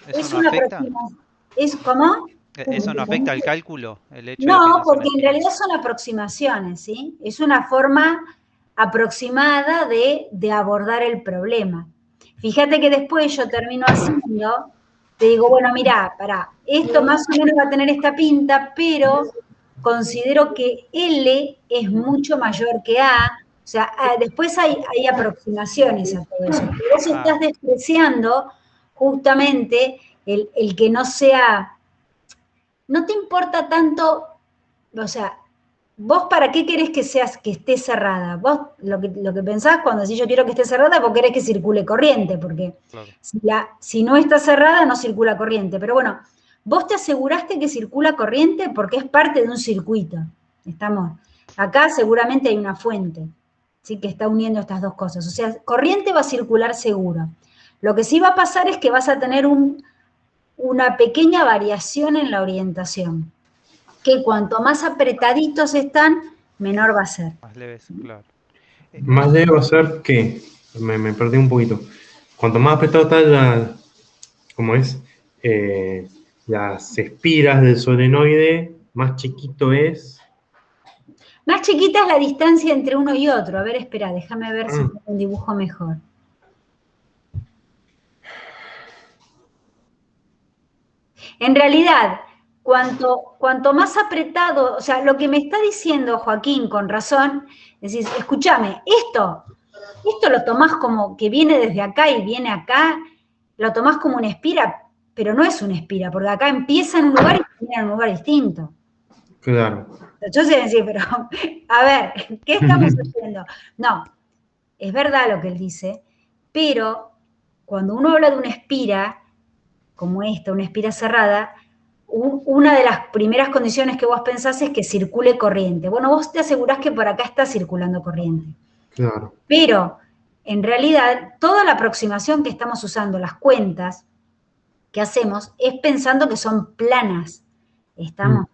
¿Eso es no una afecta? aproximación. ¿Es como? ¿Eso no afecta al cálculo? El hecho de que No, no son porque en espiras. realidad son aproximaciones, ¿sí? Es una forma aproximada de abordar el problema. Fíjate que después yo termino haciendo, te digo, bueno, mirá, esto más o menos va a tener esta pinta, pero considero que L es mucho mayor que A. O sea, después hay aproximaciones a todo eso. Pero vos Ah, estás despreciando justamente el que no sea, no te importa tanto, o sea, vos para qué querés que esté cerrada. Vos lo que pensás cuando decís yo quiero que esté cerrada, vos querés que circule corriente, porque claro. si no está cerrada no circula corriente. Pero bueno, vos te aseguraste que circula corriente porque es parte de un circuito. Estamos. Acá seguramente hay una fuente, ¿sí? Que está uniendo estas dos cosas. O sea, corriente va a circular seguro. Lo que sí va a pasar es que vas a tener una pequeña variación en la orientación, que cuanto más apretaditos están, menor va a ser. Más leves, claro. más leve va a ser que, me perdí un poquito. Cuanto más apretado está como es, las espiras del solenoide, más chiquito es. Más chiquita es la distancia entre uno y otro. A ver, espera, déjame ver si Ah, tengo un dibujo mejor. En realidad, cuanto más apretado, o sea, lo que me está diciendo Joaquín con razón, es decir, escúchame, esto lo tomás como que viene desde acá y viene acá, lo tomás como una espira, pero no es una espira, porque acá empieza en un lugar y termina en un lugar distinto. claro. Yo sé decir, pero a ver, ¿qué estamos haciendo? No, es verdad lo que él dice, pero cuando uno habla de una espira, como esta, una espira cerrada, una de las primeras condiciones que vos pensás es que circule corriente. Bueno, vos te asegurás que por acá está circulando corriente. Claro. Pero, en realidad, toda la aproximación que estamos usando, las cuentas que hacemos, es pensando que son planas. ¿Estamos?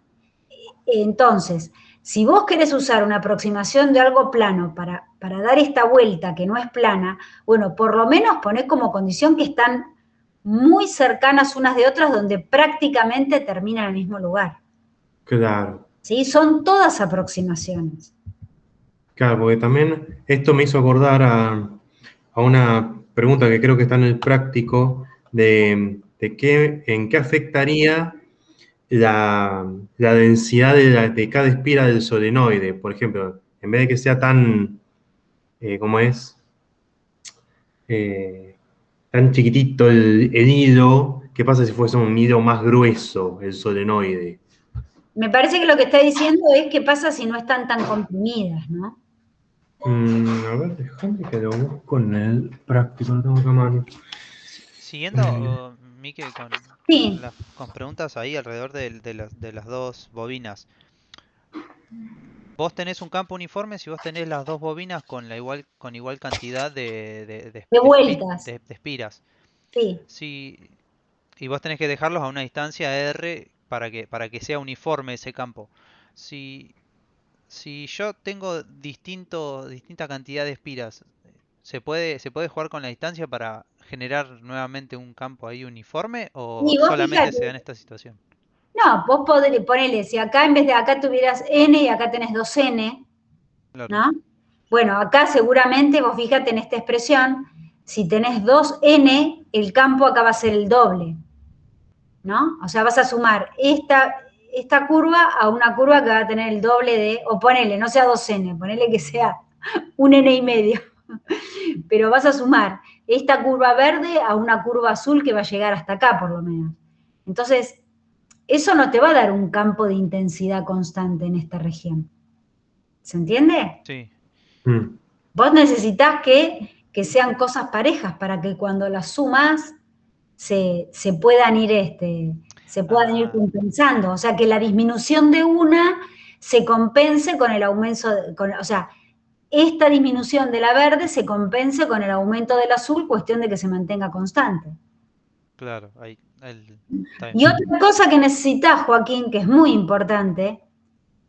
Entonces, si vos querés usar una aproximación de algo plano para dar esta vuelta que no es plana, bueno, por lo menos poné como condición que están muy cercanas unas de otras donde prácticamente terminan en el mismo lugar. Claro. ¿Sí? Son todas aproximaciones. Claro, porque también esto me hizo acordar a una pregunta que creo que está en el práctico de en qué afectaría la densidad de cada espira del solenoide. Por ejemplo, en vez de que sea tan, ¿cómo es? Tan chiquitito el hilo, ¿qué pasa si fuese un hilo más grueso el solenoide? Me parece que lo que está diciendo es qué pasa si no están tan comprimidas, ¿no? A ver, déjame que lo busco en el práctico, lo tengo acá a mano. Siguiendo, Mike, Sí. con preguntas ahí alrededor de las dos bobinas. Vos tenés un campo uniforme si vos tenés las dos bobinas con igual cantidad De vueltas. de espiras. Sí. Y vos tenés que dejarlos a una distancia R para que sea uniforme ese campo. Si yo tengo distinta cantidad de espiras, se puede jugar con la distancia para generar nuevamente un campo ahí uniforme o Y vos solamente se da fíjate, en esta situación? no, vos podés ponerle, si acá en vez de acá tuvieras N y acá tenés 2N, Claro. ¿no? Bueno, acá seguramente vos fíjate en esta expresión, si tenés 2N, el campo acá va a ser el doble, ¿no? O sea, vas a sumar esta curva a una curva que va a tener el doble de, o ponele, no sea 2n, ponele que sea un n y medio. Pero vas a sumar esta curva verde a una curva azul que va a llegar hasta acá, por lo menos. Entonces, eso no te va a dar un campo de intensidad constante en esta región. ¿Se entiende? Sí. Vos necesitás que sean cosas parejas para que cuando las sumas se puedan ir, ir compensando. O sea, que la disminución de una se compense con el aumento, o sea, esta disminución de la verde se compense con el aumento del azul, cuestión de que se mantenga constante. Claro, ahí. Y otra cosa que necesitas, Joaquín, que es muy importante,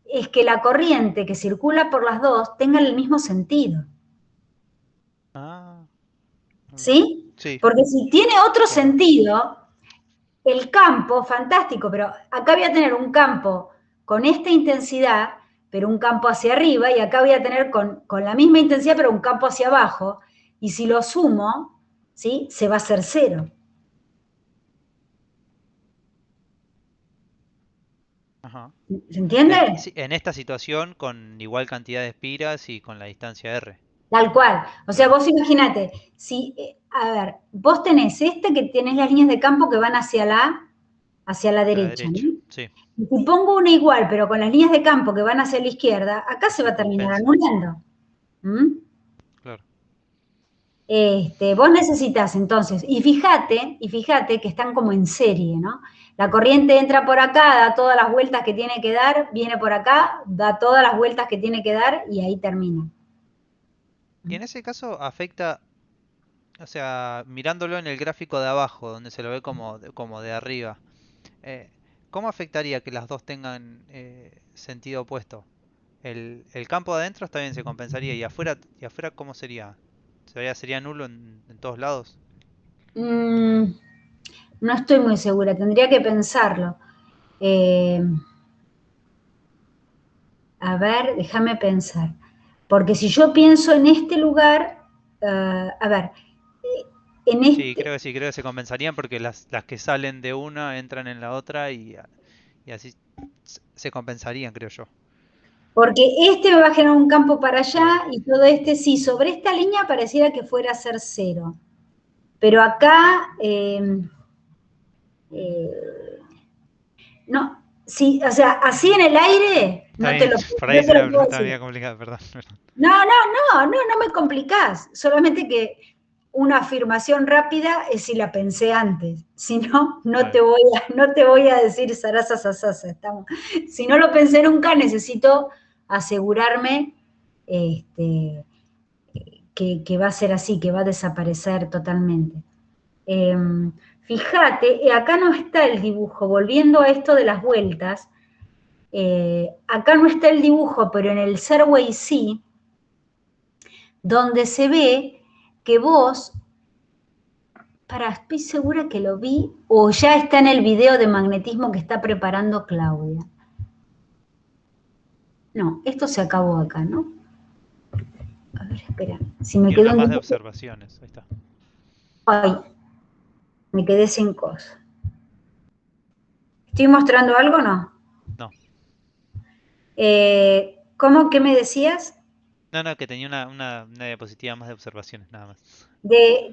es que la corriente que circula por las dos tenga el mismo sentido. ¿Sí? Sí. Porque si tiene otro sentido, el campo, fantástico, pero acá voy a tener un campo con esta intensidad, pero un campo hacia arriba, y acá voy a tener con la misma intensidad, pero un campo hacia abajo, y si lo sumo, ¿sí? Se va a hacer 0. Ajá. ¿Se entiende? Sí, en esta situación con igual cantidad de espiras y con la distancia R. Tal cual. O sea, vos imaginate, si, a ver, vos tenés que tenés las líneas de campo que van hacia la derecha, ¿no? Sí. Y si pongo una igual, pero con las líneas de campo que van hacia la izquierda, acá se va a terminar anulando. Claro. Vos necesitas entonces, y fíjate que están como en serie, ¿no? La corriente entra por acá, da todas las vueltas que tiene que dar, viene por acá, da todas las vueltas que tiene que dar, y ahí termina. Y en ese caso afecta, o sea, mirándolo en el gráfico de abajo, donde se lo ve como de arriba, ¿cómo afectaría que las dos tengan sentido opuesto? El campo de adentro está bien, se compensaría, y afuera ¿cómo sería? ¿Sería nulo en todos lados? No estoy muy segura, tendría que pensarlo. A ver, déjame pensar. Porque si yo pienso en este lugar, a ver, en este... Sí, creo que se compensarían porque las que salen de una entran en la otra y así se compensarían, creo yo. Porque este me va a generar un campo para allá y todo sí, sobre esta línea pareciera que fuera a ser 0. Pero acá, no, sí, o sea, así en el aire, Está no bien, te lo por ahí puedo está decir. bien complicado, perdón. No me complicás, solamente que una afirmación rápida es si la pensé antes, si no, no te voy a decir zaraza, sasasa, si no lo pensé nunca, necesito asegurarme que va a ser así, que va a desaparecer totalmente. Fíjate, acá no está el dibujo, volviendo a esto de las vueltas, acá no está el dibujo, pero en el Serway sí, donde se ve que vos, estoy segura que lo vi, o ya está en el video de magnetismo que está preparando Claudia. No, esto se acabó acá, ¿no? A ver, espera. Si me quedó más de observaciones, ahí está. Ay, me quedé sin cosa. ¿Estoy mostrando algo o no? No. ¿Cómo que me decías? No, que tenía una diapositiva más de observaciones, nada más.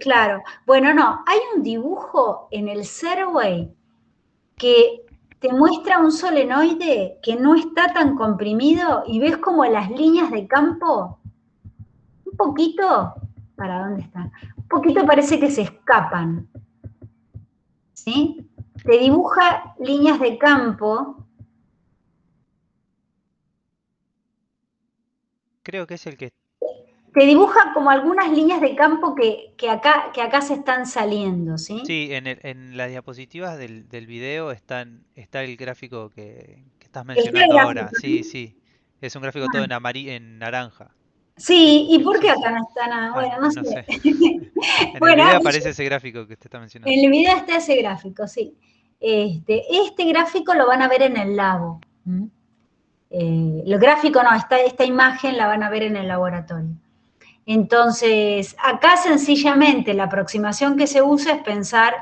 Claro. Bueno, no, hay un dibujo en el Serway que te muestra un solenoide que no está tan comprimido y ves como las líneas de campo, un poquito, ¿para dónde están? Un poquito parece que se escapan, ¿sí? Te dibuja líneas de campo. Creo que es el que... Te dibuja como algunas líneas de campo que acá se están saliendo, ¿sí? Sí, en las diapositivas del video está el gráfico que estás mencionando ahora. Sí. Es un gráfico todo en naranja. Sí, ¿y por qué acá no está nada? Bueno, no sé. En el video aparece ese gráfico que te está mencionando. En el video está ese gráfico, sí. Este gráfico lo van a ver en el labo. El gráfico no, esta imagen la van a ver en el laboratorio. Entonces, acá sencillamente la aproximación que se usa es pensar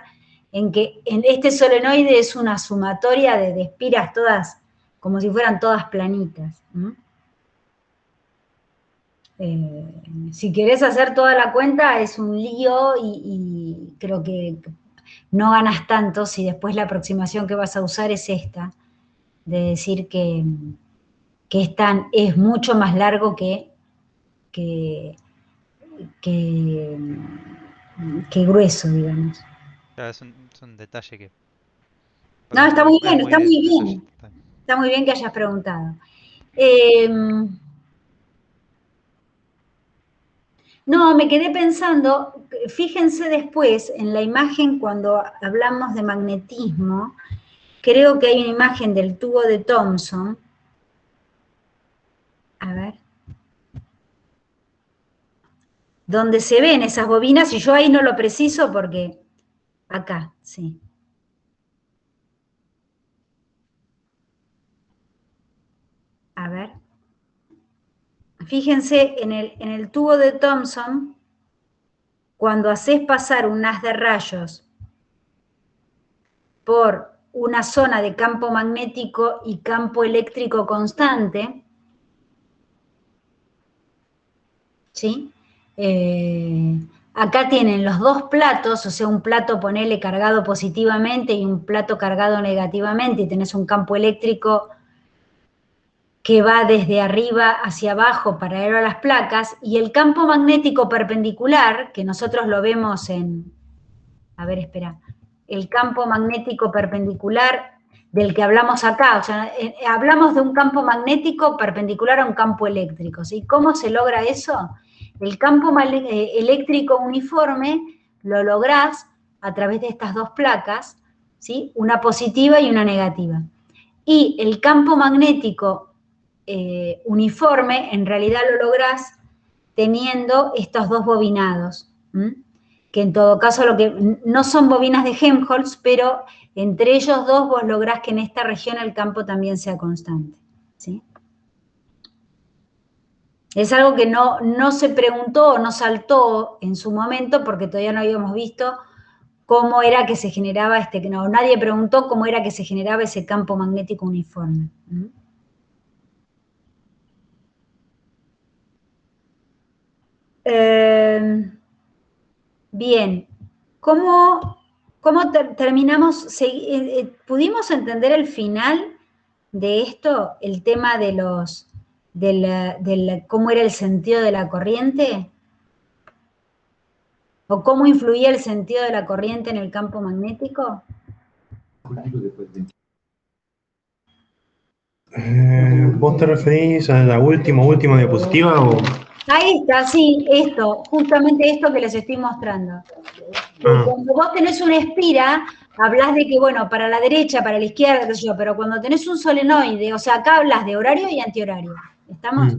en que en este solenoide es una sumatoria de espiras todas como si fueran todas planitas. Si querés hacer toda la cuenta es un lío y creo que no ganas tanto si después la aproximación que vas a usar es esta, de decir que es mucho más largo que grueso, digamos. Claro, es un detalle que... No, está muy bien, es está muy bien. detalle. Está muy bien que hayas preguntado. No, me quedé pensando, fíjense después en la imagen cuando hablamos de magnetismo, creo que hay una imagen del tubo de Thomson. A ver. Donde se ven esas bobinas, y yo ahí no lo preciso porque... Acá, sí. A ver. Fíjense en el tubo de Thomson, cuando haces pasar un haz de rayos por una zona de campo magnético y campo eléctrico constante, ¿sí? Acá tienen los dos platos, o sea, un plato ponele cargado positivamente y un plato cargado negativamente, y tenés un campo eléctrico que va desde arriba hacia abajo paralelo a las placas, y el campo magnético perpendicular, que nosotros lo vemos en... A ver, espera. El campo magnético perpendicular del que hablamos acá, o sea, hablamos de un campo magnético perpendicular a un campo eléctrico, ¿sí? ¿Cómo se logra eso? El campo eléctrico uniforme lo lográs a través de estas dos placas, ¿sí? Una positiva y una negativa. Y el campo magnético uniforme, en realidad lo lográs teniendo estos dos bobinados, que en todo caso no son bobinas de Helmholtz, pero entre ellos dos vos lográs que en esta región el campo también sea constante, ¿sí? Es algo que no se preguntó o no saltó en su momento porque todavía no habíamos visto cómo era que se generaba nadie preguntó cómo era que se generaba ese campo magnético uniforme. Bien, ¿cómo terminamos? ¿Pudimos entender el final de esto? El tema de cómo era el sentido de la corriente, o cómo influía el sentido de la corriente en el campo magnético. ¿Vos te referís a la última diapositiva o...? Ahí está, sí, justamente esto que les estoy mostrando. Cuando vos tenés una espira, hablas de que, bueno, para la derecha, para la izquierda, qué sé yo, pero cuando tenés un solenoide, o sea, acá hablas de horario y antihorario, ¿estamos?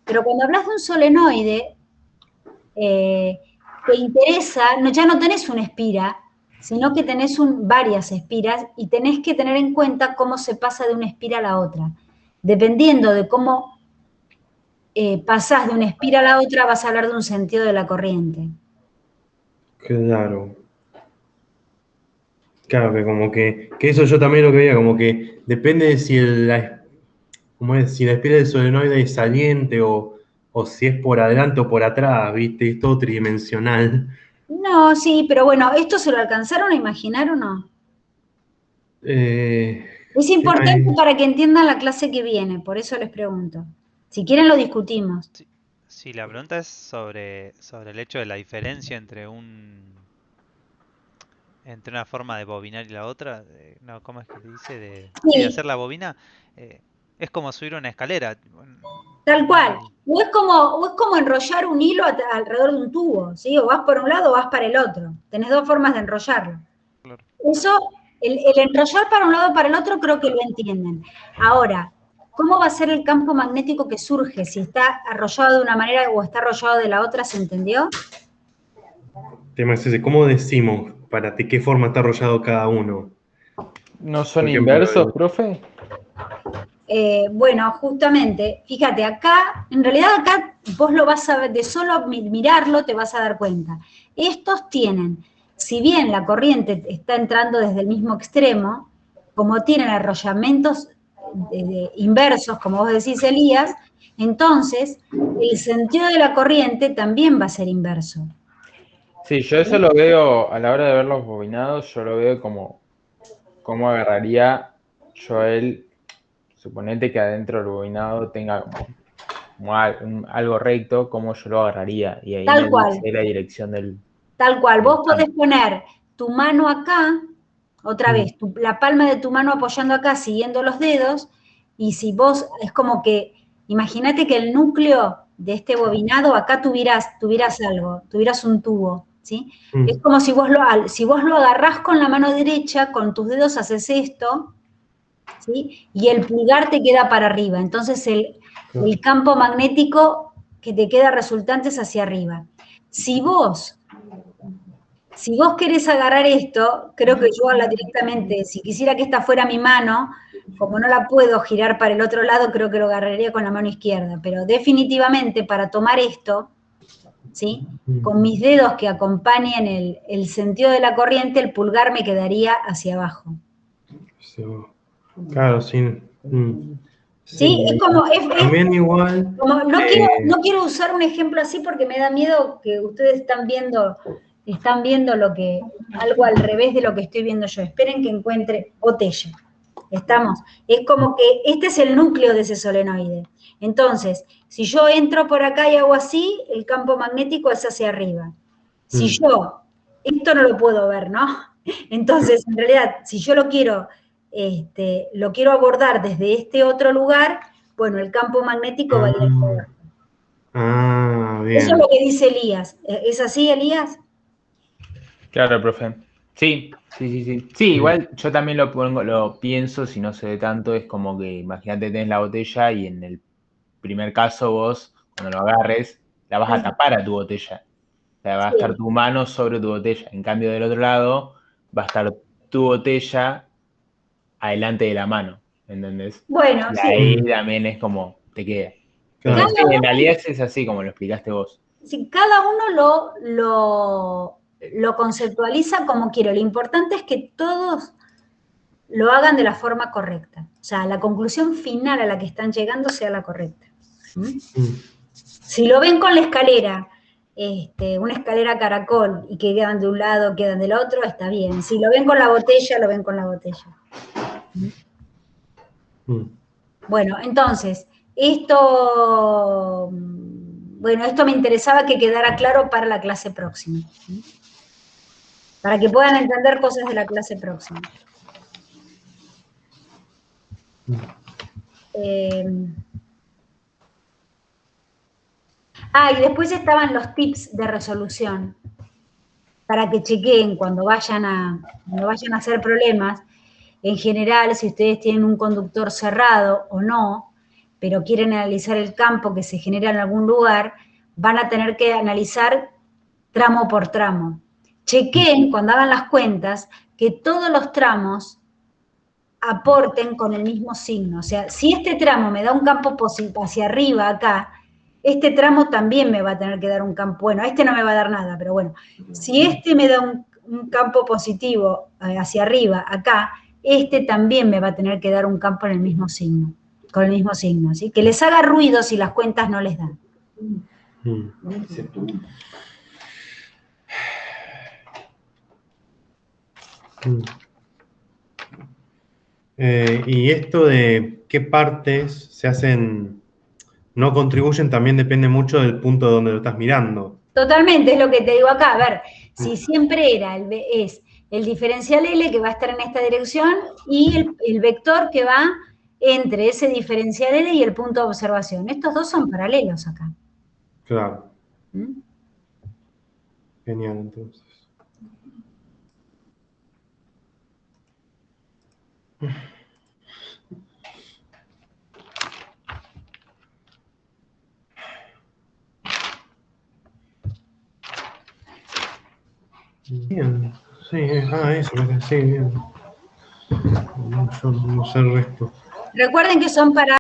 Pero cuando hablas de un solenoide, te interesa, ya no tenés una espira, sino que tenés varias espiras y tenés que tener en cuenta cómo se pasa de una espira a la otra. Dependiendo de cómo pasás de una espira a la otra, vas a hablar de un sentido de la corriente. Claro. Claro, que como que eso yo también lo que veía, como que depende de si si la espira del solenoide es saliente o si es por adelante o por atrás, ¿viste? Es todo tridimensional. No, sí, pero bueno, ¿esto se lo alcanzaron a imaginar o no? Es importante para que entiendan la clase que viene, por eso les pregunto. Si quieren lo discutimos. Sí, la pregunta es sobre el hecho de la diferencia entre una forma de bobinar y la otra. No, ¿cómo es que dice? De hacer la bobina. Es como subir una escalera. Tal cual. O es como enrollar un hilo alrededor de un tubo, ¿sí? O vas por un lado o vas para el otro. Tenés dos formas de enrollarlo. Claro. Eso, el enrollar para un lado o para el otro creo que lo entienden. Ahora, ¿cómo va a ser el campo magnético que surge? Si está arrollado de una manera o está arrollado de la otra, ¿se entendió? El tema es ese, ¿cómo decimos de qué forma está arrollado cada uno? ¿No son inversos, profe? Bueno, justamente, fíjate, acá, en realidad acá vos lo vas a ver, de solo mirarlo te vas a dar cuenta. Estos tienen, si bien la corriente está entrando desde el mismo extremo, como tienen arrollamientos inversos, como vos decís, Elías, entonces el sentido de la corriente también va a ser inverso. Sí, yo eso lo veo, a la hora de ver los bobinados, yo lo veo como cómo agarraría yo él, suponete que adentro del bobinado tenga como algo recto, cómo yo lo agarraría, y ahí Tal me cual. dice la dirección del... Tal cual, vos del podés poner tu mano acá, otra vez, la palma de tu mano apoyando acá, siguiendo los dedos, y si vos, es como que, imagínate que el núcleo de este bobinado, acá tuvieras algo, tuvieras un tubo, ¿sí? Es como si vos lo agarrás con la mano derecha, con tus dedos haces esto, ¿sí? Y el pulgar te queda para arriba, entonces el campo magnético que te queda resultante es hacia arriba. Si vos querés agarrar esto, creo que yo directamente, si quisiera que esta fuera mi mano, como no la puedo girar para el otro lado, creo que lo agarraría con la mano izquierda. Pero definitivamente para tomar esto, ¿sí? Con mis dedos que acompañen el sentido de la corriente, el pulgar me quedaría hacia abajo. Claro, sí. Sí, es como... también igual... Como, no quiero usar un ejemplo así porque me da miedo que ustedes están viendo algo al revés de lo que estoy viendo yo. Esperen que encuentre botella. ¿Estamos? Es como que este es el núcleo de ese solenoide. Entonces, si yo entro por acá y hago así, el campo magnético es hacia arriba. Si yo, esto no lo puedo ver, ¿no? Entonces, en realidad, si yo lo quiero abordar desde este otro lugar, bueno, el campo magnético va a ir hacia abajo. Bien. Eso es lo que dice Elías. ¿Es así, Elías? Claro, profe. Sí. Sí, igual yo también lo pienso, si no se ve tanto, es como que imagínate tenés la botella y en el primer caso vos, cuando lo agarres, la vas a tapar a tu botella. O sea, va a estar tu mano sobre tu botella. En cambio, del otro lado, va a estar tu botella adelante de la mano. ¿Entendés? Bueno, y sí. ahí también es como te queda. Pero sí, en realidad es así como lo explicaste vos. Sí, cada uno lo conceptualiza como quiere. Lo importante es que todos lo hagan de la forma correcta. O sea, la conclusión final a la que están llegando sea la correcta. Si lo ven con la escalera, una escalera caracol, y que quedan de un lado, quedan del otro, está bien. Si lo ven con la botella, lo ven con la botella. Bueno, entonces, esto me interesaba que quedara claro para la clase próxima. Para que puedan entender cosas de la clase próxima. Y después estaban los tips de resolución, para que chequeen cuando vayan a hacer problemas. En general, si ustedes tienen un conductor cerrado o no, pero quieren analizar el campo que se genera en algún lugar, van a tener que analizar tramo por tramo. Chequeen cuando hagan las cuentas que todos los tramos aporten con el mismo signo. O sea, si este tramo me da un campo hacia arriba acá, este tramo también me va a tener que dar un campo, bueno, este no me va a dar nada, pero bueno, si este me da un campo positivo hacia arriba acá, este también me va a tener que dar un campo en el mismo signo, con el mismo signo, ¿sí? Que les haga ruido si las cuentas no les dan. Y esto de qué partes se hacen, no contribuyen, también depende mucho del punto donde lo estás mirando. Totalmente, es lo que te digo acá. A ver, si siempre es el diferencial L que va a estar en esta dirección y el vector que va entre ese diferencial L y el punto de observación. Estos dos son paralelos acá. Claro. Genial, entonces. Bien, sí, eso, sí, bien. Yo no sé el resto. Recuerden que son para